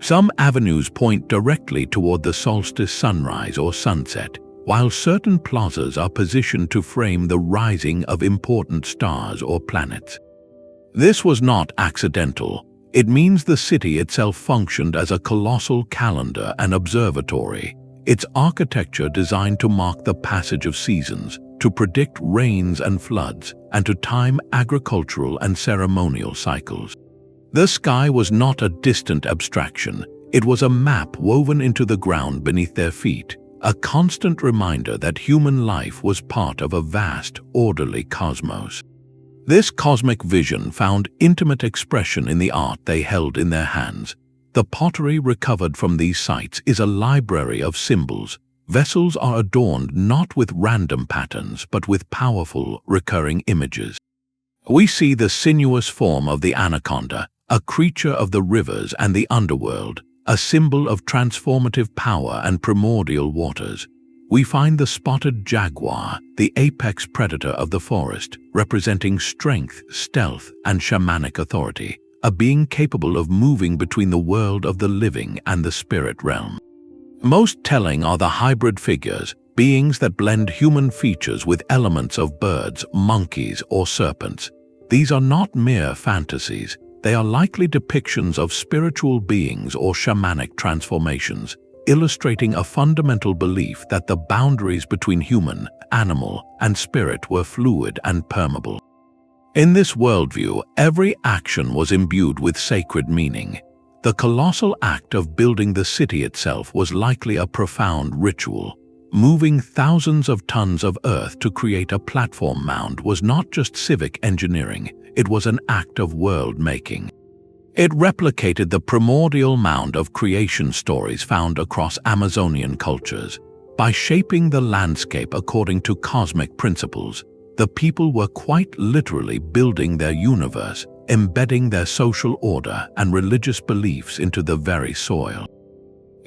Some avenues point directly toward the solstice sunrise or sunset, while certain plazas are positioned to frame the rising of important stars or planets. This was not accidental. It means the city itself functioned as a colossal calendar and observatory, its architecture designed to mark the passage of seasons, to predict rains and floods, and to time agricultural and ceremonial cycles. The sky was not a distant abstraction. It was a map woven into the ground beneath their feet, a constant reminder that human life was part of a vast, orderly cosmos. This cosmic vision found intimate expression in the art they held in their hands. The pottery recovered from these sites is a library of symbols. Vessels are adorned not with random patterns but with powerful, recurring images. We see the sinuous form of the anaconda, a creature of the rivers and the underworld, a symbol of transformative power and primordial waters. We find the spotted jaguar, the apex predator of the forest, representing strength, stealth, and shamanic authority, a being capable of moving between the world of the living and the spirit realm. Most telling are the hybrid figures, beings that blend human features with elements of birds, monkeys, or serpents. These are not mere fantasies. They are likely depictions of spiritual beings or shamanic transformations, illustrating a fundamental belief that the boundaries between human, animal, and spirit were fluid and permeable. In this worldview, every action was imbued with sacred meaning. The colossal act of building the city itself was likely a profound ritual. Moving thousands of tons of earth to create a platform mound was not just civic engineering, it was an act of world-making. It replicated the primordial mound of creation stories found across Amazonian cultures. By shaping the landscape according to cosmic principles, the people were quite literally building their universe, embedding their social order and religious beliefs into the very soil.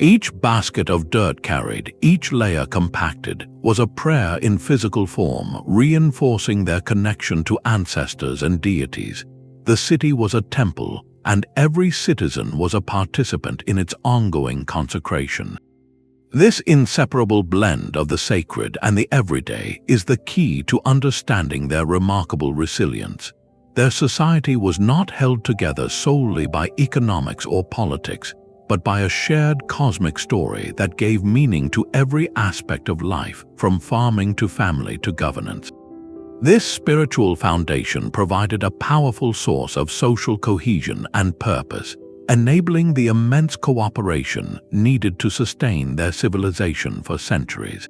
Each basket of dirt carried, each layer compacted, was a prayer in physical form, reinforcing their connection to ancestors and deities. The city was a temple, and every citizen was a participant in its ongoing consecration. This inseparable blend of the sacred and the everyday is the key to understanding their remarkable resilience. Their society was not held together solely by economics or politics, but by a shared cosmic story that gave meaning to every aspect of life, from farming to family to governance. This spiritual foundation provided a powerful source of social cohesion and purpose, enabling the immense cooperation needed to sustain their civilization for centuries.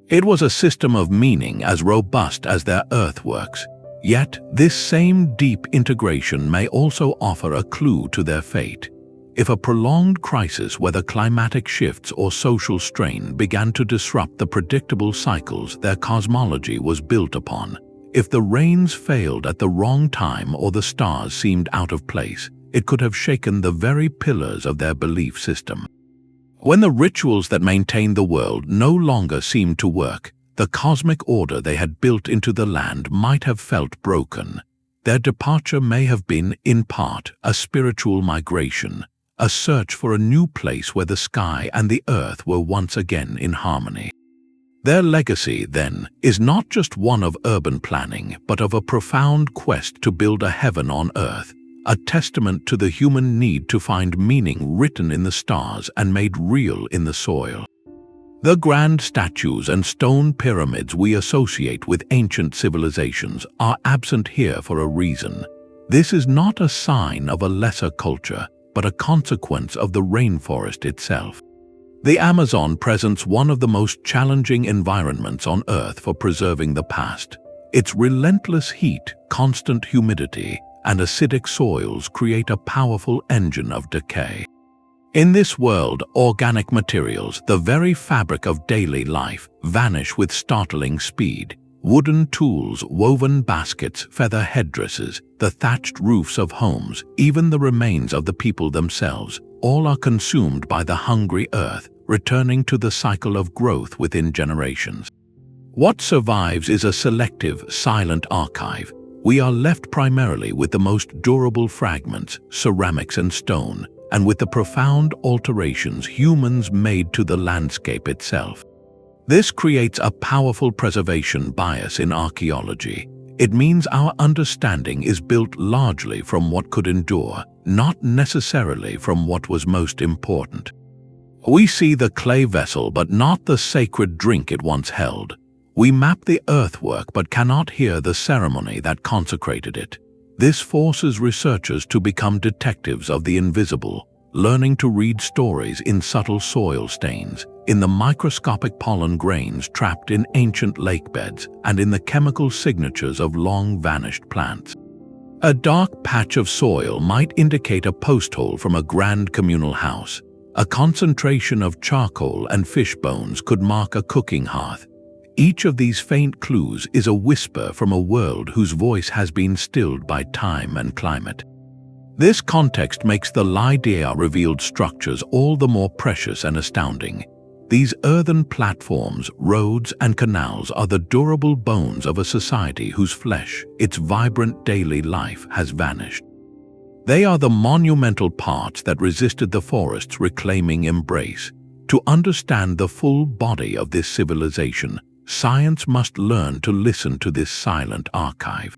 It was a system of meaning as robust as their earthworks, yet this same deep integration may also offer a clue to their fate. If a prolonged crisis, whether climatic shifts or social strain, began to disrupt the predictable cycles their cosmology was built upon, if the rains failed at the wrong time or the stars seemed out of place, it could have shaken the very pillars of their belief system. When the rituals that maintained the world no longer seemed to work, the cosmic order they had built into the land might have felt broken. Their departure may have been, in part, a spiritual migration, a search for a new place where the sky and the earth were once again in harmony. Their legacy, then, is not just one of urban planning, but of a profound quest to build a heaven on earth, a testament to the human need to find meaning written in the stars and made real in the soil. The grand statues and stone pyramids we associate with ancient civilizations are absent here for a reason. This is not a sign of a lesser culture, but a consequence of the rainforest itself. The Amazon presents one of the most challenging environments on Earth for preserving the past. Its relentless heat, constant humidity, and acidic soils create a powerful engine of decay. In this world, organic materials, the very fabric of daily life, vanish with startling speed. Wooden tools, woven baskets, feather headdresses, the thatched roofs of homes, even the remains of the people themselves, all are consumed by the hungry earth, returning to the cycle of growth within generations. What survives is a selective, silent archive. We are left primarily with the most durable fragments, ceramics and stone, and with the profound alterations humans made to the landscape itself. This creates a powerful preservation bias in archaeology. It means our understanding is built largely from what could endure, not necessarily from what was most important. We see the clay vessel but not the sacred drink it once held. We map the earthwork but cannot hear the ceremony that consecrated it. This forces researchers to become detectives of the invisible, learning to read stories in subtle soil stains, in the microscopic pollen grains trapped in ancient lakebeds and in the chemical signatures of long-vanished plants. A dark patch of soil might indicate a posthole from a grand communal house. A concentration of charcoal and fish bones could mark a cooking hearth. Each of these faint clues is a whisper from a world whose voice has been stilled by time and climate. This context makes the LiDAR revealed structures all the more precious and astounding. These earthen platforms, roads, and canals are the durable bones of a society whose flesh, its vibrant daily life, has vanished. They are the monumental parts that resisted the forest's reclaiming embrace. To understand the full body of this civilization, science must learn to listen to this silent archive.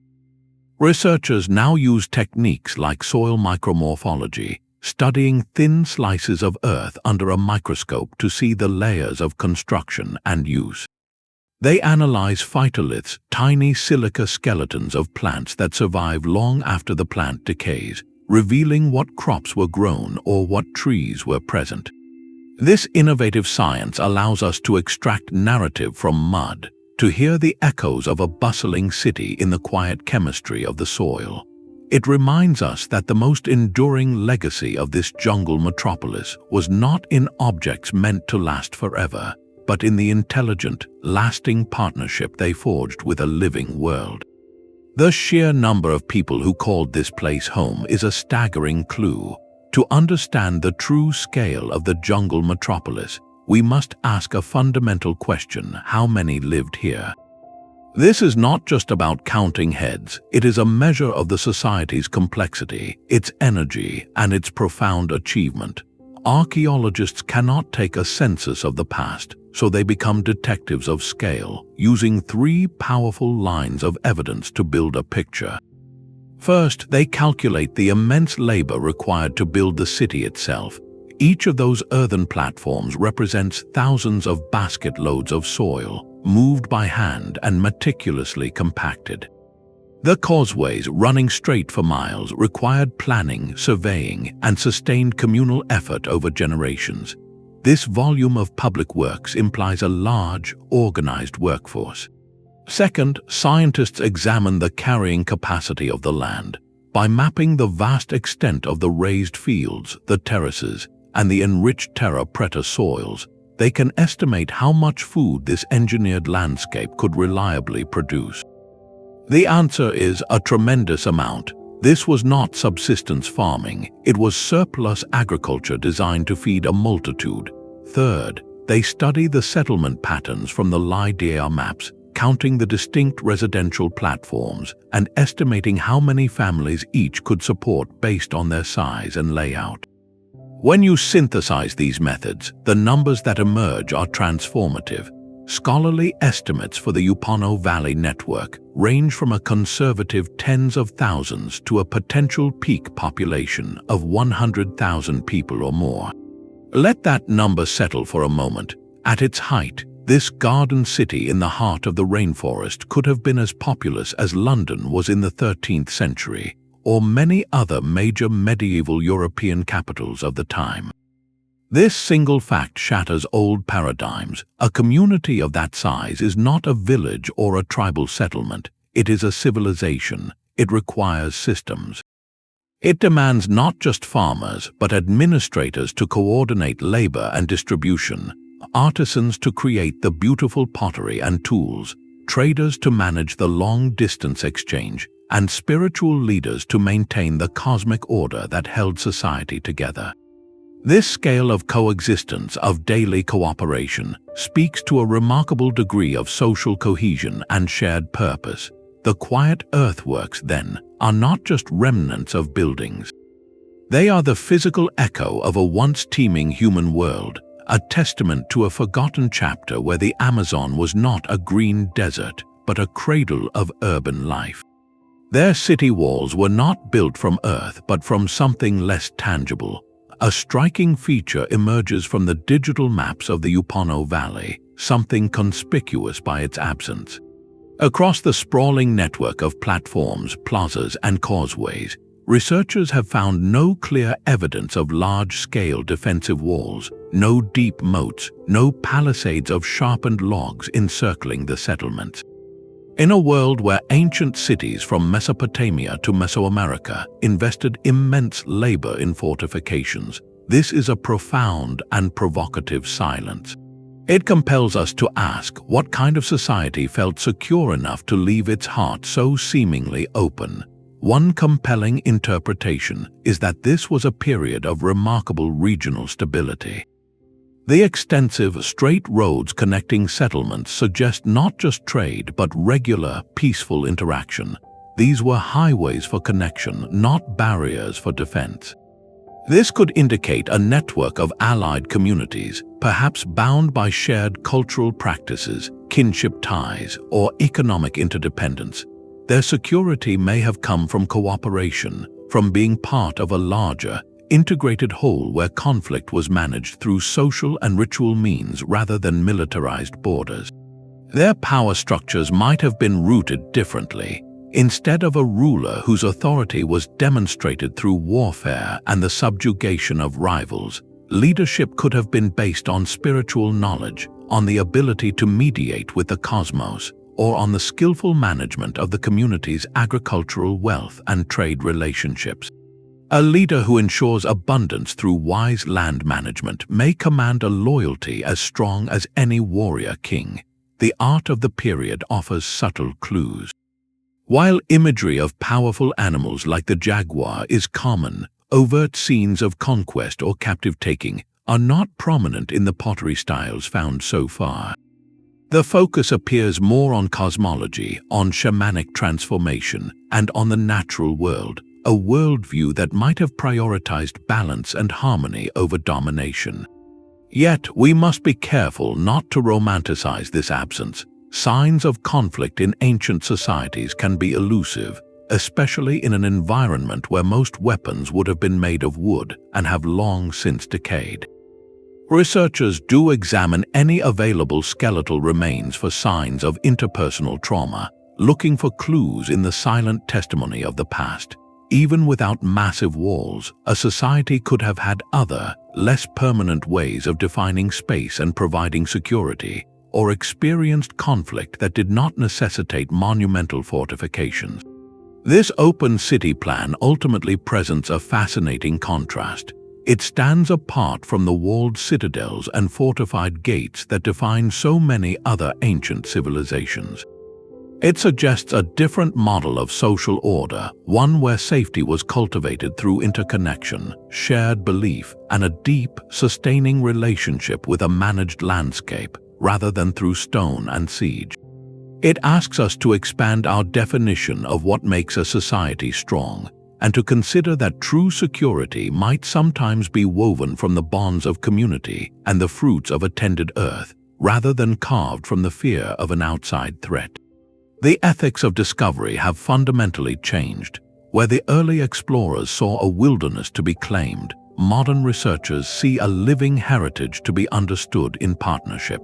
Researchers now use techniques like soil micromorphology, studying thin slices of earth under a microscope to see the layers of construction and use. They analyze phytoliths, tiny silica skeletons of plants that survive long after the plant decays, revealing what crops were grown or what trees were present. This innovative science allows us to extract narrative from mud, to hear the echoes of a bustling city in the quiet chemistry of the soil. It reminds us that the most enduring legacy of this jungle metropolis was not in objects meant to last forever, but in the intelligent, lasting partnership they forged with a living world. The sheer number of people who called this place home is a staggering clue. To understand the true scale of the jungle metropolis, we must ask a fundamental question: how many lived here? This is not just about counting heads, it is a measure of the society's complexity, its energy, and its profound achievement. Archaeologists cannot take a census of the past, so they become detectives of scale, using three powerful lines of evidence to build a picture. First, they calculate the immense labor required to build the city itself. Each of those earthen platforms represents thousands of basket loads of soil, moved by hand and meticulously compacted. The causeways, running straight for miles, required planning, surveying, and sustained communal effort over generations. This volume of public works implies a large, organized workforce. Second, scientists examine the carrying capacity of the land. By mapping the vast extent of the raised fields, the terraces, and the enriched Terra Preta soils, they can estimate how much food this engineered landscape could reliably produce. The answer is a tremendous amount. This was not subsistence farming, it was surplus agriculture designed to feed a multitude. Third, they study the settlement patterns from the LiDAR maps, counting the distinct residential platforms and estimating how many families each could support based on their size and layout. When you synthesize these methods, the numbers that emerge are transformative. Scholarly estimates for the Upano Valley network range from a conservative tens of thousands to a potential peak population of 100,000 people or more. Let that number settle for a moment. At its height, this garden city in the heart of the rainforest could have been as populous as London was in the 13th century, or many other major medieval European capitals of the time. This single fact shatters old paradigms. A community of that size is not a village or a tribal settlement. It is a civilization. It requires systems. It demands not just farmers, but administrators to coordinate labor and distribution, artisans to create the beautiful pottery and tools, traders to manage the long-distance exchange, and spiritual leaders to maintain the cosmic order that held society together. This scale of coexistence, of daily cooperation, speaks to a remarkable degree of social cohesion and shared purpose. The quiet earthworks, then, are not just remnants of buildings. They are the physical echo of a once teeming human world, a testament to a forgotten chapter where the Amazon was not a green desert, but a cradle of urban life. Their city walls were not built from earth, but from something less tangible. A striking feature emerges from the digital maps of the Upano Valley, something conspicuous by its absence. Across the sprawling network of platforms, plazas, and causeways, researchers have found no clear evidence of large-scale defensive walls, no deep moats, no palisades of sharpened logs encircling the settlements. In a world where ancient cities from Mesopotamia to Mesoamerica invested immense labor in fortifications, this is a profound and provocative silence. It compels us to ask what kind of society felt secure enough to leave its heart so seemingly open. One compelling interpretation is that this was a period of remarkable regional stability. The extensive, straight roads connecting settlements suggest not just trade but regular, peaceful interaction. These were highways for connection, not barriers for defense. This could indicate a network of allied communities, perhaps bound by shared cultural practices, kinship ties, or economic interdependence. Their security may have come from cooperation, from being part of a larger, integrated whole where conflict was managed through social and ritual means rather than militarized borders. Their power structures might have been rooted differently. Instead of a ruler whose authority was demonstrated through warfare and the subjugation of rivals, leadership could have been based on spiritual knowledge, on the ability to mediate with the cosmos, or on the skillful management of the community's agricultural wealth and trade relationships. A leader who ensures abundance through wise land management may command a loyalty as strong as any warrior king. The art of the period offers subtle clues. While imagery of powerful animals like the jaguar is common, overt scenes of conquest or captive-taking are not prominent in the pottery styles found so far. The focus appears more on cosmology, on shamanic transformation, and on the natural world, a worldview that might have prioritized balance and harmony over domination. Yet, we must be careful not to romanticize this absence. Signs of conflict in ancient societies can be elusive, especially in an environment where most weapons would have been made of wood and have long since decayed. Researchers do examine any available skeletal remains for signs of interpersonal trauma, looking for clues in the silent testimony of the past. Even without massive walls, a society could have had other, less permanent ways of defining space and providing security, or experienced conflict that did not necessitate monumental fortifications. This open city plan ultimately presents a fascinating contrast. It stands apart from the walled citadels and fortified gates that define so many other ancient civilizations. It suggests a different model of social order, one where safety was cultivated through interconnection, shared belief, and a deep, sustaining relationship with a managed landscape, rather than through stone and siege. It asks us to expand our definition of what makes a society strong, and to consider that true security might sometimes be woven from the bonds of community and the fruits of a tended earth, rather than carved from the fear of an outside threat. The ethics of discovery have fundamentally changed. Where the early explorers saw a wilderness to be claimed, modern researchers see a living heritage to be understood in partnership.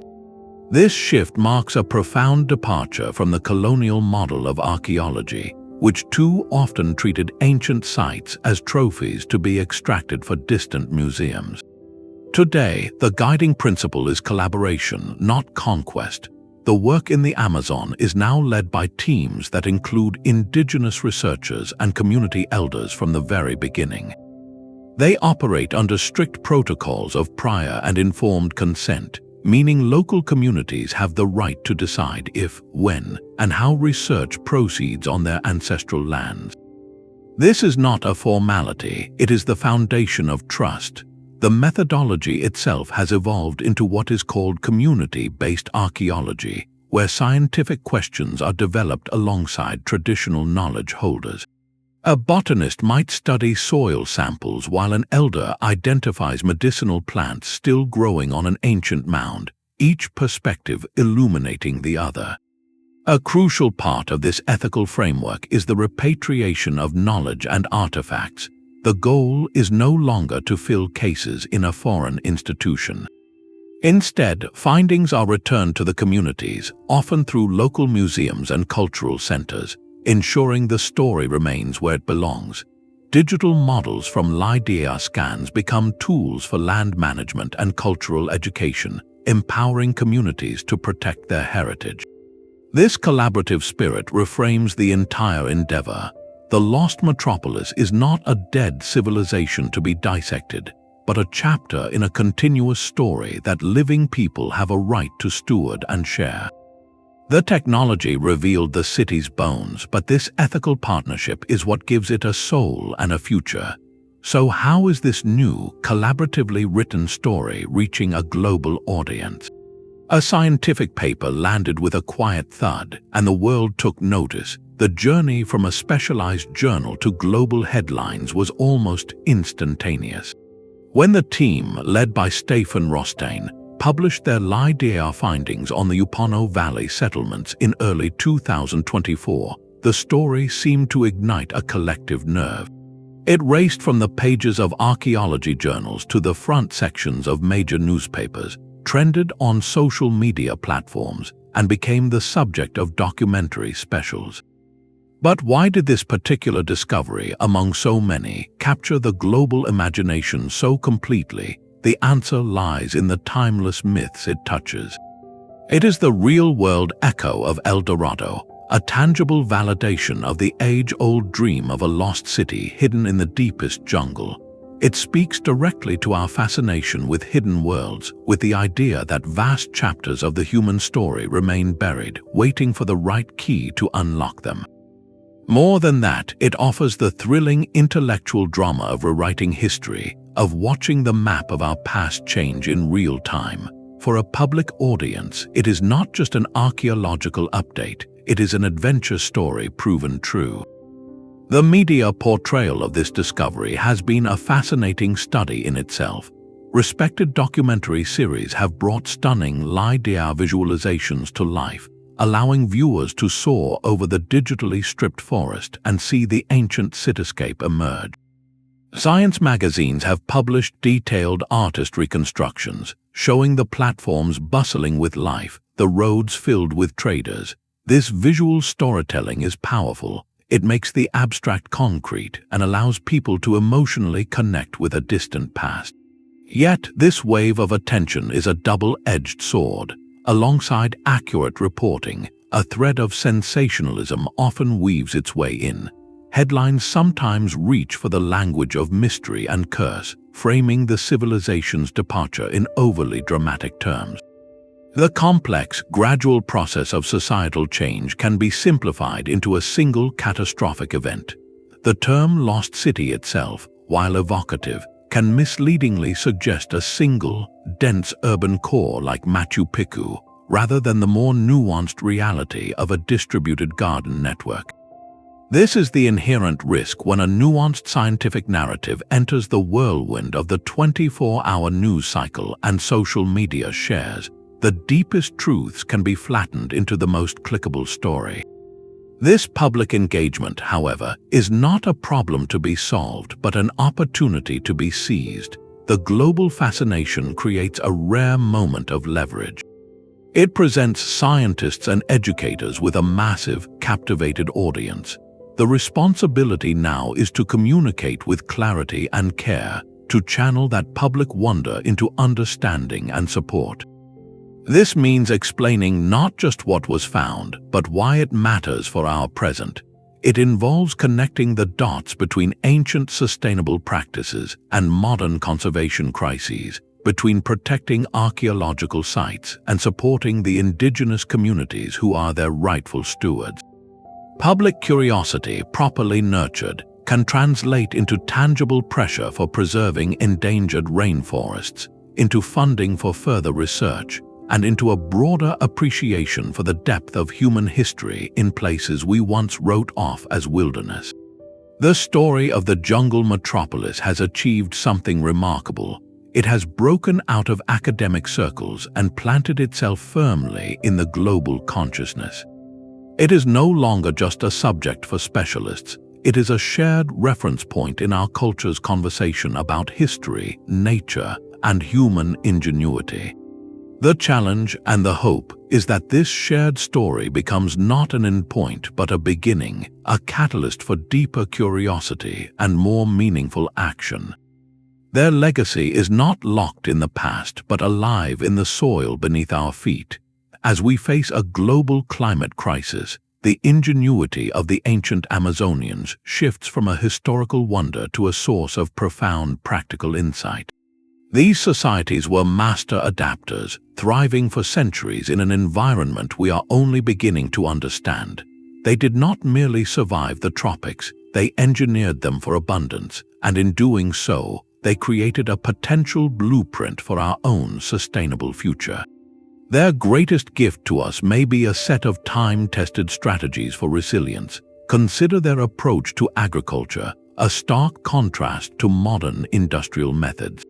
This shift marks a profound departure from the colonial model of archaeology, which too often treated ancient sites as trophies to be extracted for distant museums. Today, the guiding principle is collaboration, not conquest. The work in the Amazon is now led by teams that include indigenous researchers and community elders from the very beginning. They operate under strict protocols of prior and informed consent, meaning local communities have the right to decide if, when, and how research proceeds on their ancestral lands. This is not a formality, it is the foundation of trust. The methodology itself has evolved into what is called community-based archaeology, where scientific questions are developed alongside traditional knowledge holders. A botanist might study soil samples while an elder identifies medicinal plants still growing on an ancient mound, each perspective illuminating the other. A crucial part of this ethical framework is the repatriation of knowledge and artifacts. The goal is no longer to fill cases in a foreign institution. Instead, findings are returned to the communities, often through local museums and cultural centers, ensuring the story remains where it belongs. digital models from LiDAR scans become tools for land management and cultural education, empowering communities to protect their heritage. This collaborative spirit reframes the entire endeavor. The lost metropolis is not a dead civilization to be dissected, but a chapter in a continuous story that living people have a right to steward and share. The technology revealed the city's bones, but this ethical partnership is what gives it a soul and a future. So how is this new, collaboratively written story reaching a global audience? A scientific paper landed with a quiet thud, and the world took notice. The journey from a specialized journal to global headlines was almost instantaneous. When the team, led by Stefan Rostein, published their LiDAR findings on the Upano Valley settlements in early 2024, the story seemed to ignite a collective nerve. It raced from the pages of archaeology journals to the front sections of major newspapers, trended on social media platforms, and became the subject of documentary specials. But why did this particular discovery, among so many, capture the global imagination so completely? The answer lies in the timeless myths it touches. It is the real-world echo of El Dorado, a tangible validation of the age-old dream of a lost city hidden in the deepest jungle. It speaks directly to our fascination with hidden worlds, with the idea that vast chapters of the human story remain buried, waiting for the right key to unlock them. More than that, it offers the thrilling intellectual drama of rewriting history, of watching the map of our past change in real time. For a public audience, it is not just an archaeological update, it is an adventure story proven true. The media portrayal of this discovery has been a fascinating study in itself. Respected documentary series have brought stunning LiDAR visualizations to life, allowing viewers to soar over the digitally stripped forest and see the ancient cityscape emerge. Science magazines have published detailed artist reconstructions, showing the platforms bustling with life, the roads filled with traders. This visual storytelling is powerful. It makes the abstract concrete and allows people to emotionally connect with a distant past. Yet, this wave of attention is a double-edged sword. Alongside accurate reporting, a thread of sensationalism often weaves its way in. Headlines sometimes reach for the language of mystery and curse, framing the civilization's departure in overly dramatic terms. The complex, gradual process of societal change can be simplified into a single catastrophic event. The term lost city itself, while evocative, can misleadingly suggest a single, dense urban core like Machu Picchu, rather than the more nuanced reality of a distributed garden network. This is the inherent risk when a nuanced scientific narrative enters the whirlwind of the 24-hour news cycle and social media shares. The deepest truths can be flattened into the most clickable story. This public engagement, however, is not a problem to be solved, but an opportunity to be seized. The global fascination creates a rare moment of leverage. It presents scientists and educators with a massive, captivated audience. The responsibility now is to communicate with clarity and care, to channel that public wonder into understanding and support. This means explaining not just what was found, but why it matters for our present. It involves connecting the dots between ancient sustainable practices and modern conservation crises, between protecting archaeological sites and supporting the indigenous communities who are their rightful stewards. Public curiosity, properly nurtured, can translate into tangible pressure for preserving endangered rainforests, into funding for further research, and into a broader appreciation for the depth of human history in places we once wrote off as wilderness. The story of the jungle metropolis has achieved something remarkable. It has broken out of academic circles and planted itself firmly in the global consciousness. It is no longer just a subject for specialists. It is a shared reference point in our culture's conversation about history, nature, and human ingenuity. The challenge and the hope is that this shared story becomes not an endpoint but a beginning, a catalyst for deeper curiosity and more meaningful action. Their legacy is not locked in the past but alive in the soil beneath our feet. As we face a global climate crisis, the ingenuity of the ancient Amazonians shifts from a historical wonder to a source of profound practical insight. These societies were master adapters, thriving for centuries in an environment we are only beginning to understand. They did not merely survive the tropics, they engineered them for abundance, and in doing so, they created a potential blueprint for our own sustainable future. Their greatest gift to us may be a set of time-tested strategies for resilience. Consider their approach to agriculture, a stark contrast to modern industrial methods.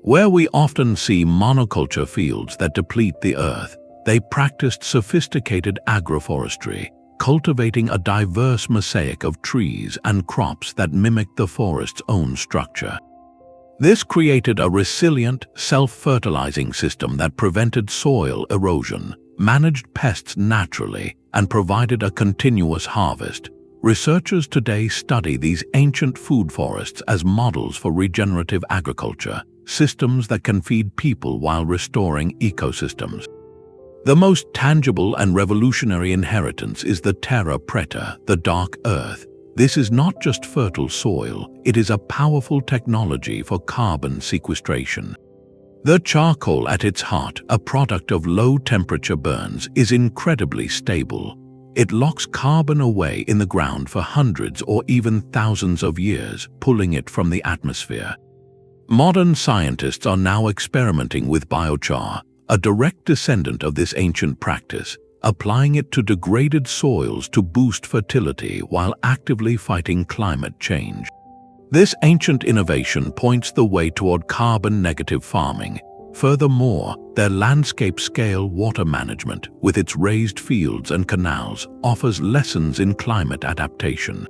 Where we often see monoculture fields that deplete the earth, they practiced sophisticated agroforestry, cultivating a diverse mosaic of trees and crops that mimicked the forest's own structure. This created a resilient, self-fertilizing system that prevented soil erosion, managed pests naturally, and provided a continuous harvest. Researchers today study these ancient food forests as models for regenerative agriculture, systems that can feed people while restoring ecosystems. The most tangible and revolutionary inheritance is the Terra Preta, the dark earth. This is not just fertile soil, it is a powerful technology for carbon sequestration. The charcoal at its heart, a product of low-temperature burns, is incredibly stable. It locks carbon away in the ground for hundreds or even thousands of years, pulling it from the atmosphere. Modern scientists are now experimenting with biochar, a direct descendant of this ancient practice, applying it to degraded soils to boost fertility while actively fighting climate change. This ancient innovation points the way toward carbon-negative farming. Furthermore, their landscape-scale water management, with its raised fields and canals, offers lessons in climate adaptation.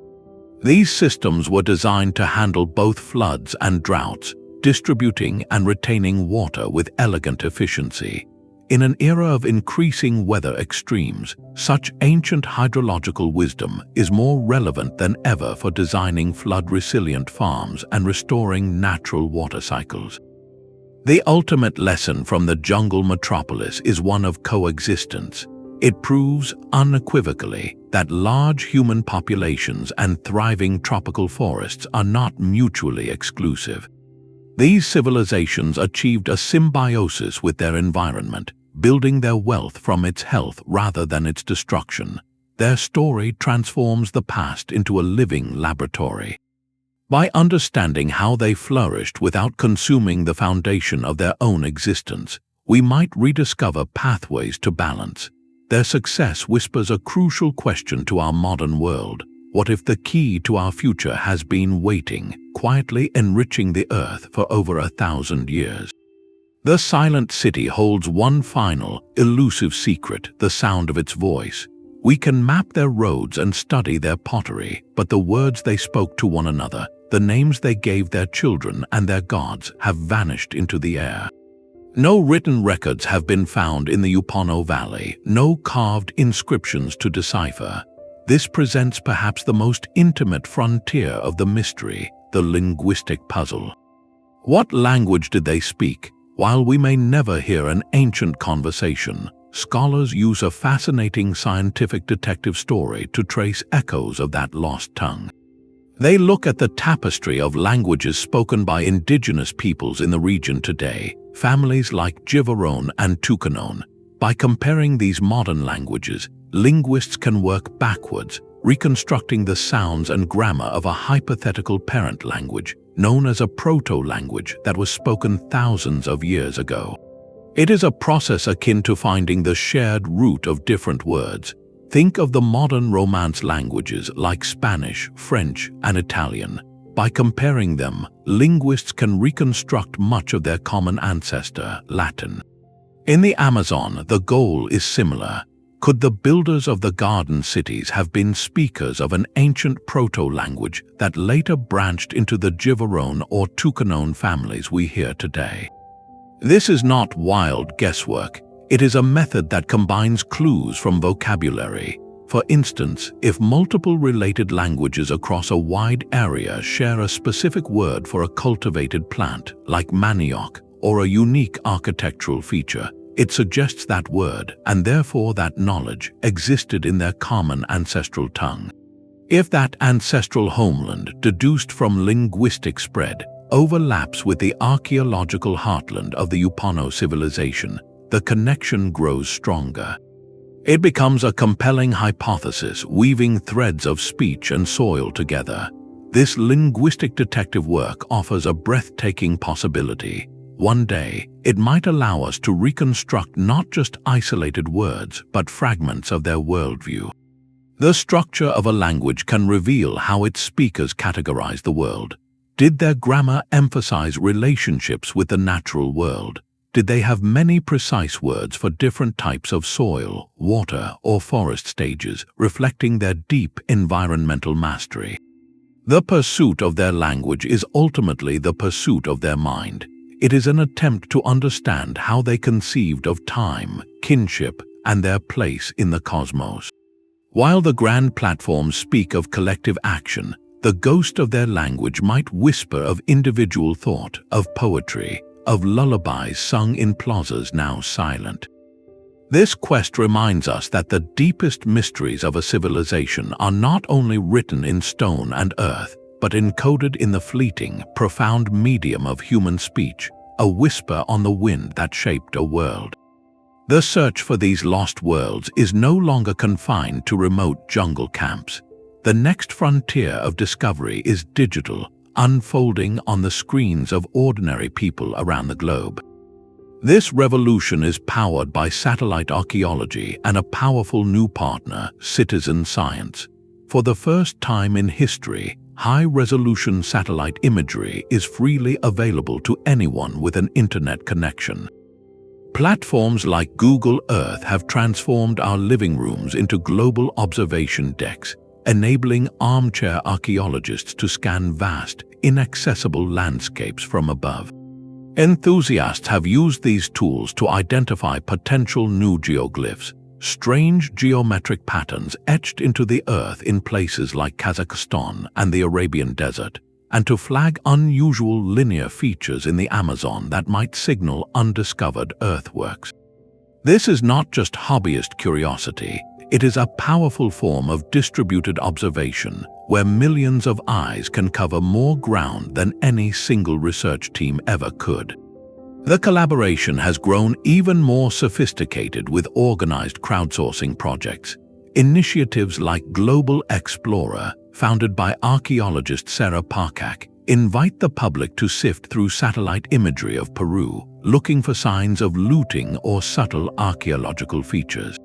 These systems were designed to handle both floods and droughts, distributing and retaining water with elegant efficiency. In an era of increasing weather extremes, such ancient hydrological wisdom is more relevant than ever for designing flood-resilient farms and restoring natural water cycles. The ultimate lesson from the jungle metropolis is one of coexistence. It proves unequivocally that large human populations and thriving tropical forests are not mutually exclusive. These civilizations achieved a symbiosis with their environment, building their wealth from its health rather than its destruction. Their story transforms the past into a living laboratory. By understanding how they flourished without consuming the foundation of their own existence, we might rediscover pathways to balance. Their success whispers a crucial question to our modern world. What if the key to our future has been waiting, quietly enriching the earth for over 1,000 years? The silent city holds one final, elusive secret, the sound of its voice. We can map their roads and study their pottery, but the words they spoke to one another, the names they gave their children and their gods, have vanished into the air. No written records have been found in the Upano Valley, no carved inscriptions to decipher. This presents perhaps the most intimate frontier of the mystery, the linguistic puzzle. What language did they speak? While we may never hear an ancient conversation, scholars use a fascinating scientific detective story to trace echoes of that lost tongue. They look at the tapestry of languages spoken by indigenous peoples in the region today, families like Jivaron and Tucanon. By comparing these modern languages, linguists can work backwards, reconstructing the sounds and grammar of a hypothetical parent language, known as a proto-language that was spoken thousands of years ago. It is a process akin to finding the shared root of different words. Think of the modern Romance languages like Spanish, French, and Italian. By comparing them, linguists can reconstruct much of their common ancestor, Latin. In the Amazon, the goal is similar. Could the builders of the garden cities have been speakers of an ancient proto-language that later branched into the Jivaron or Tucanon families we hear today? This is not wild guesswork. It is a method that combines clues from vocabulary. For instance, if multiple related languages across a wide area share a specific word for a cultivated plant, like manioc, or a unique architectural feature, it suggests that word, and therefore that knowledge, existed in their common ancestral tongue. If that ancestral homeland, deduced from linguistic spread, overlaps with the archaeological heartland of the Upano civilization, the connection grows stronger. It becomes a compelling hypothesis, weaving threads of speech and soil together. This linguistic detective work offers a breathtaking possibility. One day, it might allow us to reconstruct not just isolated words, but fragments of their worldview. The structure of a language can reveal how its speakers categorize the world. Did their grammar emphasize relationships with the natural world? Did they have many precise words for different types of soil, water, or forest stages, reflecting their deep environmental mastery? The pursuit of their language is ultimately the pursuit of their mind. It is an attempt to understand how they conceived of time, kinship, and their place in the cosmos. While the grand platforms speak of collective action, the ghost of their language might whisper of individual thought, of poetry, of lullabies sung in plazas now silent. This quest reminds us that the deepest mysteries of a civilization are not only written in stone and earth, but encoded in the fleeting, profound medium of human speech, a whisper on the wind that shaped a world. The search for these lost worlds is no longer confined to remote jungle camps. The next frontier of discovery is digital, unfolding on the screens of ordinary people around the globe. This revolution is powered by satellite archaeology and a powerful new partner, citizen science. For the first time in history, high-resolution satellite imagery is freely available to anyone with an internet connection. Platforms like Google Earth have transformed our living rooms into global observation decks, enabling armchair archaeologists to scan vast, inaccessible landscapes from above. Enthusiasts have used these tools to identify potential new geoglyphs, strange geometric patterns etched into the earth in places like Kazakhstan and the Arabian Desert, and to flag unusual linear features in the Amazon that might signal undiscovered earthworks. This is not just hobbyist curiosity. It is a powerful form of distributed observation, where millions of eyes can cover more ground than any single research team ever could. The collaboration has grown even more sophisticated with organized crowdsourcing projects. Initiatives like Global Explorer, founded by archaeologist Sarah Parkak, invite the public to sift through satellite imagery of Peru, looking for signs of looting or subtle archaeological features.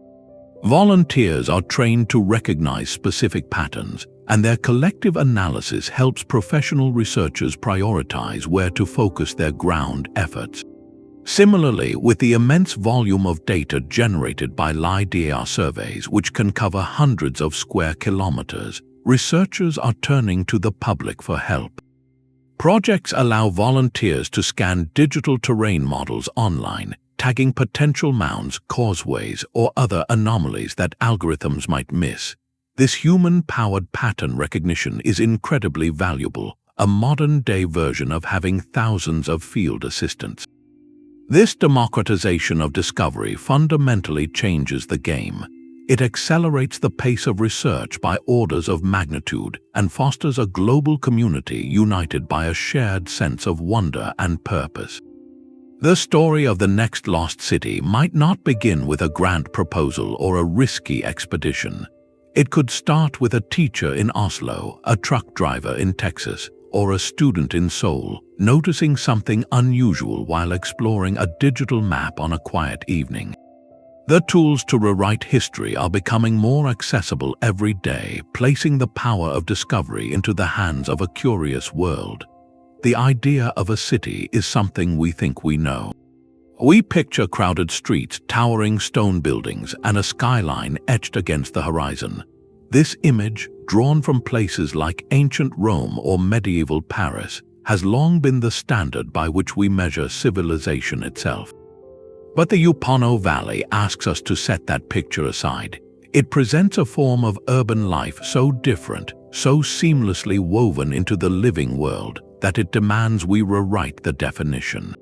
Volunteers are trained to recognize specific patterns, and their collective analysis helps professional researchers prioritize where to focus their ground efforts. Similarly, with the immense volume of data generated by LiDAR surveys, which can cover hundreds of square kilometers, researchers are turning to the public for help. Projects allow volunteers to scan digital terrain models online, tagging potential mounds, causeways, or other anomalies that algorithms might miss. This human-powered pattern recognition is incredibly valuable, a modern-day version of having thousands of field assistants. This democratization of discovery fundamentally changes the game. It accelerates the pace of research by orders of magnitude and fosters a global community united by a shared sense of wonder and purpose. The story of the next lost city might not begin with a grant proposal or a risky expedition. It could start with a teacher in Oslo, a truck driver in Texas, or a student in Seoul, noticing something unusual while exploring a digital map on a quiet evening. The tools to rewrite history are becoming more accessible every day, placing the power of discovery into the hands of a curious world. The idea of a city is something we think we know. We picture crowded streets, towering stone buildings, and a skyline etched against the horizon. This image, drawn from places like ancient Rome or medieval Paris, has long been the standard by which we measure civilization itself. But the Upano Valley asks us to set that picture aside. It presents a form of urban life so different, so seamlessly woven into the living world, that it demands we rewrite the definition.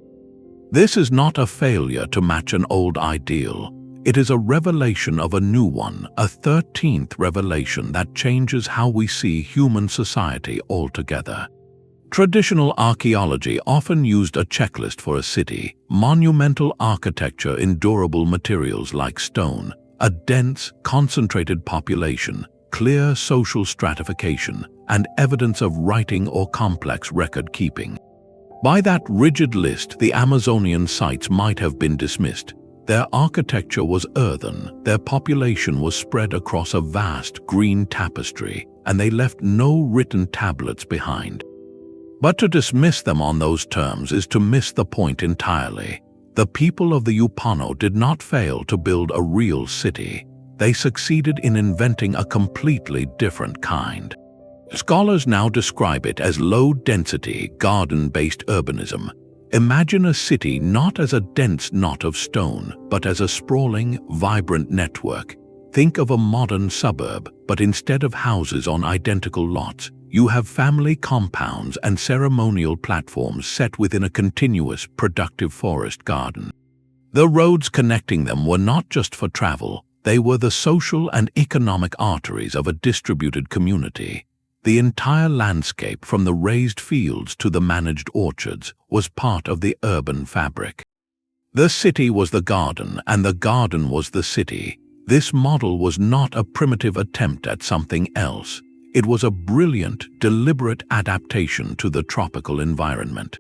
This is not a failure to match an old ideal. It is a revelation of a new one, a 13th revelation that changes how we see human society altogether. Traditional archaeology often used a checklist for a city: monumental architecture in durable materials like stone, a dense, concentrated population, clear social stratification, and evidence of writing or complex record-keeping. By that rigid list, the Amazonian sites might have been dismissed. Their architecture was earthen, their population was spread across a vast green tapestry, and they left no written tablets behind. But to dismiss them on those terms is to miss the point entirely. The people of the Upano did not fail to build a real city. They succeeded in inventing a completely different kind. Scholars now describe it as low-density, garden-based urbanism. Imagine a city not as a dense knot of stone, but as a sprawling, vibrant network. Think of a modern suburb, but instead of houses on identical lots, you have family compounds and ceremonial platforms set within a continuous, productive forest garden. The roads connecting them were not just for travel, they were the social and economic arteries of a distributed community. The entire landscape, from the raised fields to the managed orchards, was part of the urban fabric. The city was the garden, and the garden was the city. This model was not a primitive attempt at something else. It was a brilliant, deliberate adaptation to the tropical environment.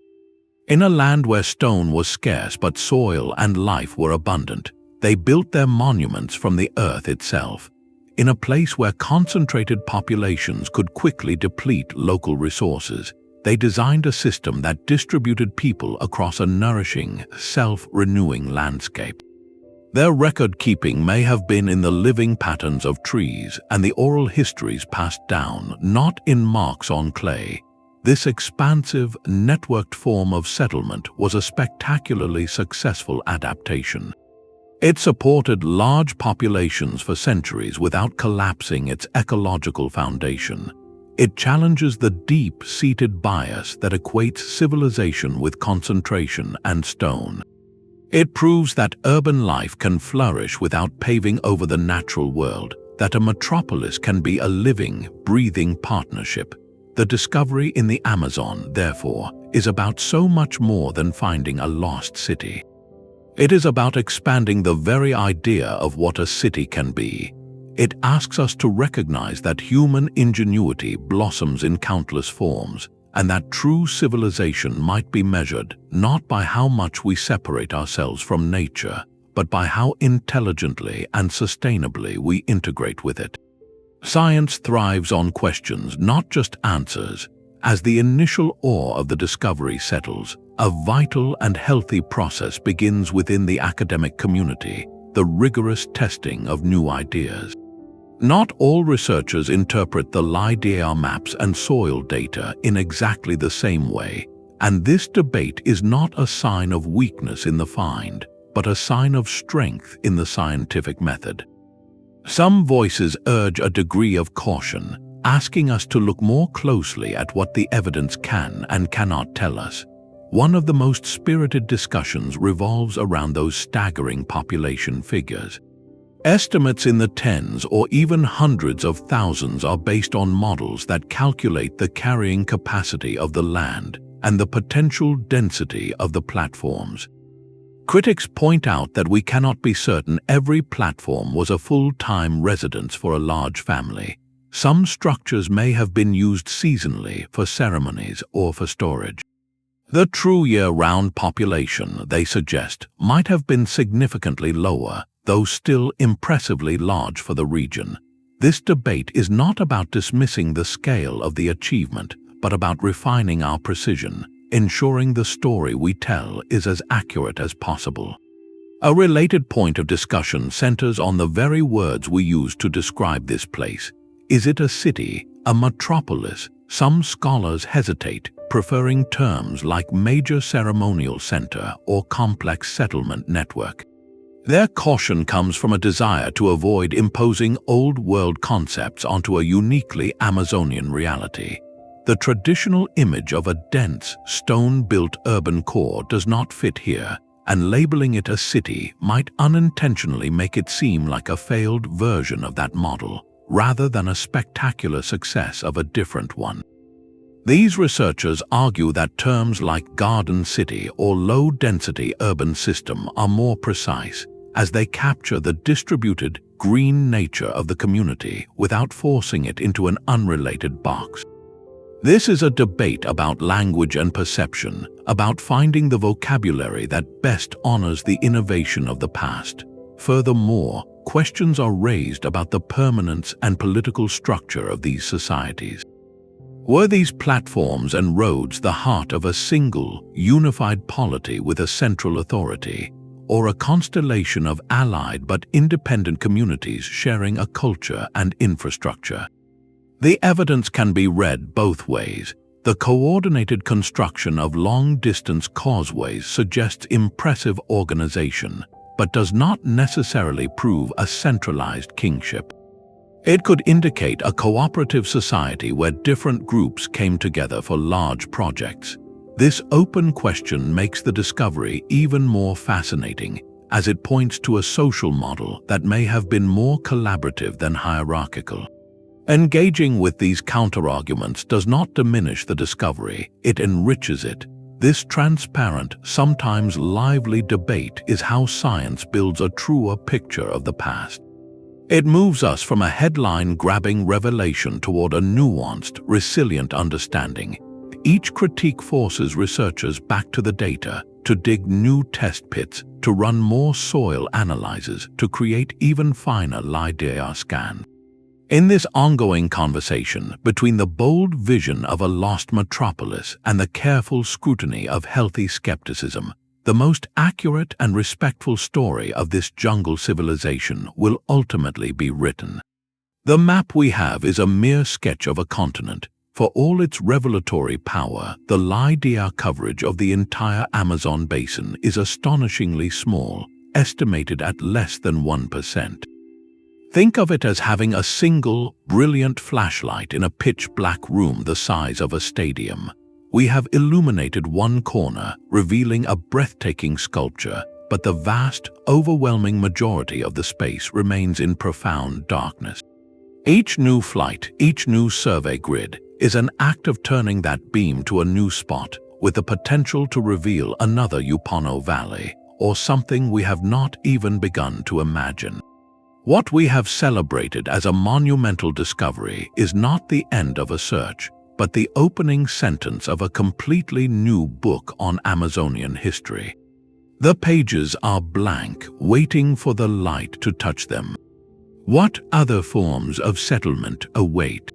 In a land where stone was scarce but soil and life were abundant, they built their monuments from the earth itself. In a place where concentrated populations could quickly deplete local resources, they designed a system that distributed people across a nourishing, self-renewing landscape. Their record-keeping may have been in the living patterns of trees and the oral histories passed down, not in marks on clay. This expansive, networked form of settlement was a spectacularly successful adaptation. It supported large populations for centuries without collapsing its ecological foundation. It challenges the deep-seated bias that equates civilization with concentration and stone. It proves that urban life can flourish without paving over the natural world, that a metropolis can be a living, breathing partnership. The discovery in the Amazon, therefore, is about so much more than finding a lost city. It is about expanding the very idea of what a city can be. It asks us to recognize that human ingenuity blossoms in countless forms, and that true civilization might be measured not by how much we separate ourselves from nature, but by how intelligently and sustainably we integrate with it. Science thrives on questions, not just answers. As the initial awe of the discovery settles, a vital and healthy process begins within the academic community, the rigorous testing of new ideas. Not all researchers interpret the LiDAR maps and soil data in exactly the same way, and this debate is not a sign of weakness in the find, but a sign of strength in the scientific method. Some voices urge a degree of caution, asking us to look more closely at what the evidence can and cannot tell us. One of the most spirited discussions revolves around those staggering population figures. Estimates in the tens or even hundreds of thousands are based on models that calculate the carrying capacity of the land and the potential density of the platforms. Critics point out that we cannot be certain every platform was a full-time residence for a large family. Some structures may have been used seasonally for ceremonies or for storage. The true year-round population, they suggest, might have been significantly lower, though still impressively large for the region. This debate is not about dismissing the scale of the achievement, but about refining our precision, ensuring the story we tell is as accurate as possible. A related point of discussion centers on the very words we use to describe this place. Is it a city, a metropolis? Some scholars hesitate, preferring terms like major ceremonial center or complex settlement network. Their caution comes from a desire to avoid imposing old-world concepts onto a uniquely Amazonian reality. The traditional image of a dense, stone-built urban core does not fit here, and labeling it a city might unintentionally make it seem like a failed version of that model, rather than a spectacular success of a different one. These researchers argue that terms like garden city or low-density urban system are more precise, as they capture the distributed, green nature of the community without forcing it into an unrelated box. This is a debate about language and perception, about finding the vocabulary that best honors the innovation of the past. Furthermore, questions are raised about the permanence and political structure of these societies. Were these platforms and roads the heart of a single, unified polity with a central authority, or a constellation of allied but independent communities sharing a culture and infrastructure? The evidence can be read both ways. The coordinated construction of long-distance causeways suggests impressive organization, but does not necessarily prove a centralized kingship. It could indicate a cooperative society where different groups came together for large projects. This open question makes the discovery even more fascinating, as it points to a social model that may have been more collaborative than hierarchical. Engaging with these counterarguments does not diminish the discovery, it enriches it. This transparent, sometimes lively debate is how science builds a truer picture of the past. It moves us from a headline-grabbing revelation toward a nuanced, resilient understanding. Each critique forces researchers back to the data, to dig new test pits, to run more soil analyses, to create even finer LiDAR scans. In this ongoing conversation between the bold vision of a lost metropolis and the careful scrutiny of healthy skepticism, the most accurate and respectful story of this jungle civilization will ultimately be written. The map we have is a mere sketch of a continent. For all its revelatory power, the LiDAR coverage of the entire Amazon basin is astonishingly small, estimated at less than 1%. Think of it as having a single, brilliant flashlight in a pitch-black room the size of a stadium. We have illuminated one corner, revealing a breathtaking sculpture, but the vast, overwhelming majority of the space remains in profound darkness. Each new flight, each new survey grid, is an act of turning that beam to a new spot, with the potential to reveal another Upano Valley, or something we have not even begun to imagine. What we have celebrated as a monumental discovery is not the end of a search, but the opening sentence of a completely new book on Amazonian history. The pages are blank, waiting for the light to touch them. What other forms of settlement await?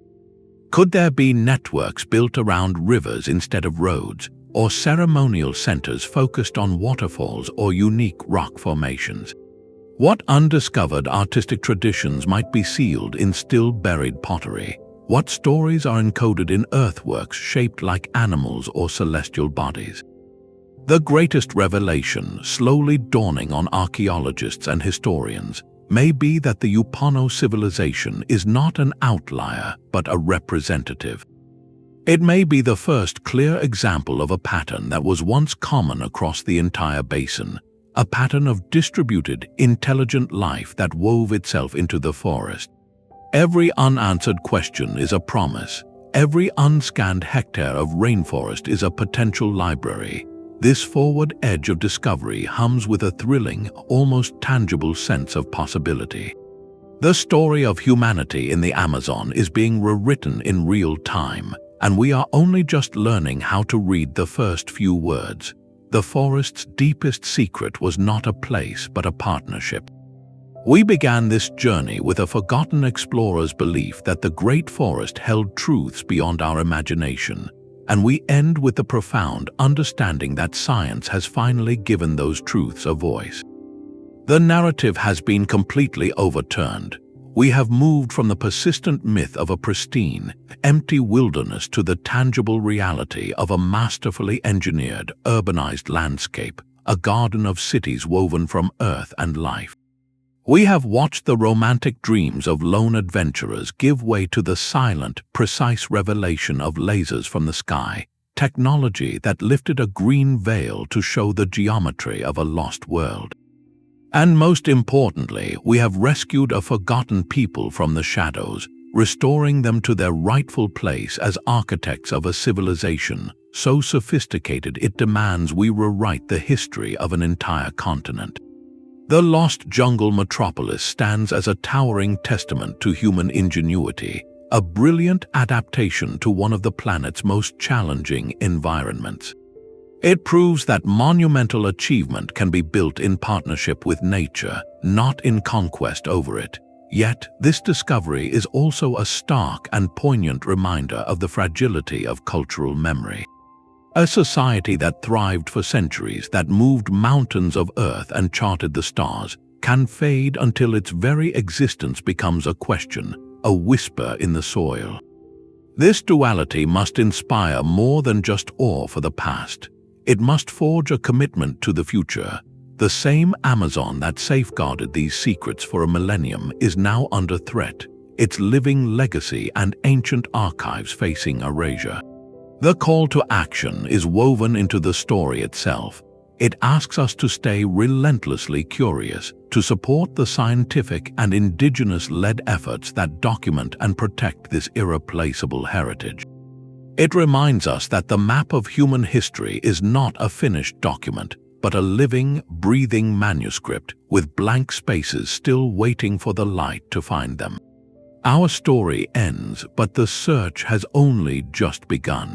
Could there be networks built around rivers instead of roads, or ceremonial centers focused on waterfalls or unique rock formations? What undiscovered artistic traditions might be sealed in still-buried pottery? What stories are encoded in earthworks shaped like animals or celestial bodies? The greatest revelation, slowly dawning on archaeologists and historians, may be that the Upano civilization is not an outlier, but a representative. It may be the first clear example of a pattern that was once common across the entire basin, a pattern of distributed, intelligent life that wove itself into the forest. Every unanswered question is a promise. Every unscanned hectare of rainforest is a potential library. This forward edge of discovery hums with a thrilling, almost tangible sense of possibility. The story of humanity in the Amazon is being rewritten in real time, and we are only just learning how to read the first few words. The forest's deepest secret was not a place, but a partnership. We began this journey with a forgotten explorer's belief that the great forest held truths beyond our imagination, and we end with the profound understanding that science has finally given those truths a voice. The narrative has been completely overturned. We have moved from the persistent myth of a pristine, empty wilderness to the tangible reality of a masterfully engineered, urbanized landscape, a garden of cities woven from earth and life. We have watched the romantic dreams of lone adventurers give way to the silent, precise revelation of lasers from the sky, technology that lifted a green veil to show the geometry of a lost world. And most importantly, we have rescued a forgotten people from the shadows, restoring them to their rightful place as architects of a civilization so sophisticated it demands we rewrite the history of an entire continent. The lost jungle Metropolis stands as a towering testament to human ingenuity, a brilliant adaptation to one of the planet's most challenging environments. It proves that monumental achievement can be built in partnership with nature, not in conquest over it. Yet, this discovery is also a stark and poignant reminder of the fragility of cultural memory. A society that thrived for centuries, that moved mountains of earth and charted the stars, can fade until its very existence becomes a question, a whisper in the soil. This duality must inspire more than just awe for the past. It must forge a commitment to the future. The same Amazon that safeguarded these secrets for a millennium is now under threat, its living legacy and ancient archives facing erasure. The call to action is woven into the story itself. It asks us to stay relentlessly curious, to support the scientific and indigenous-led efforts that document and protect this irreplaceable heritage. It reminds us that the map of human history is not a finished document, but a living, breathing manuscript with blank spaces still waiting for the light to find them. Our story ends, but the search has only just begun.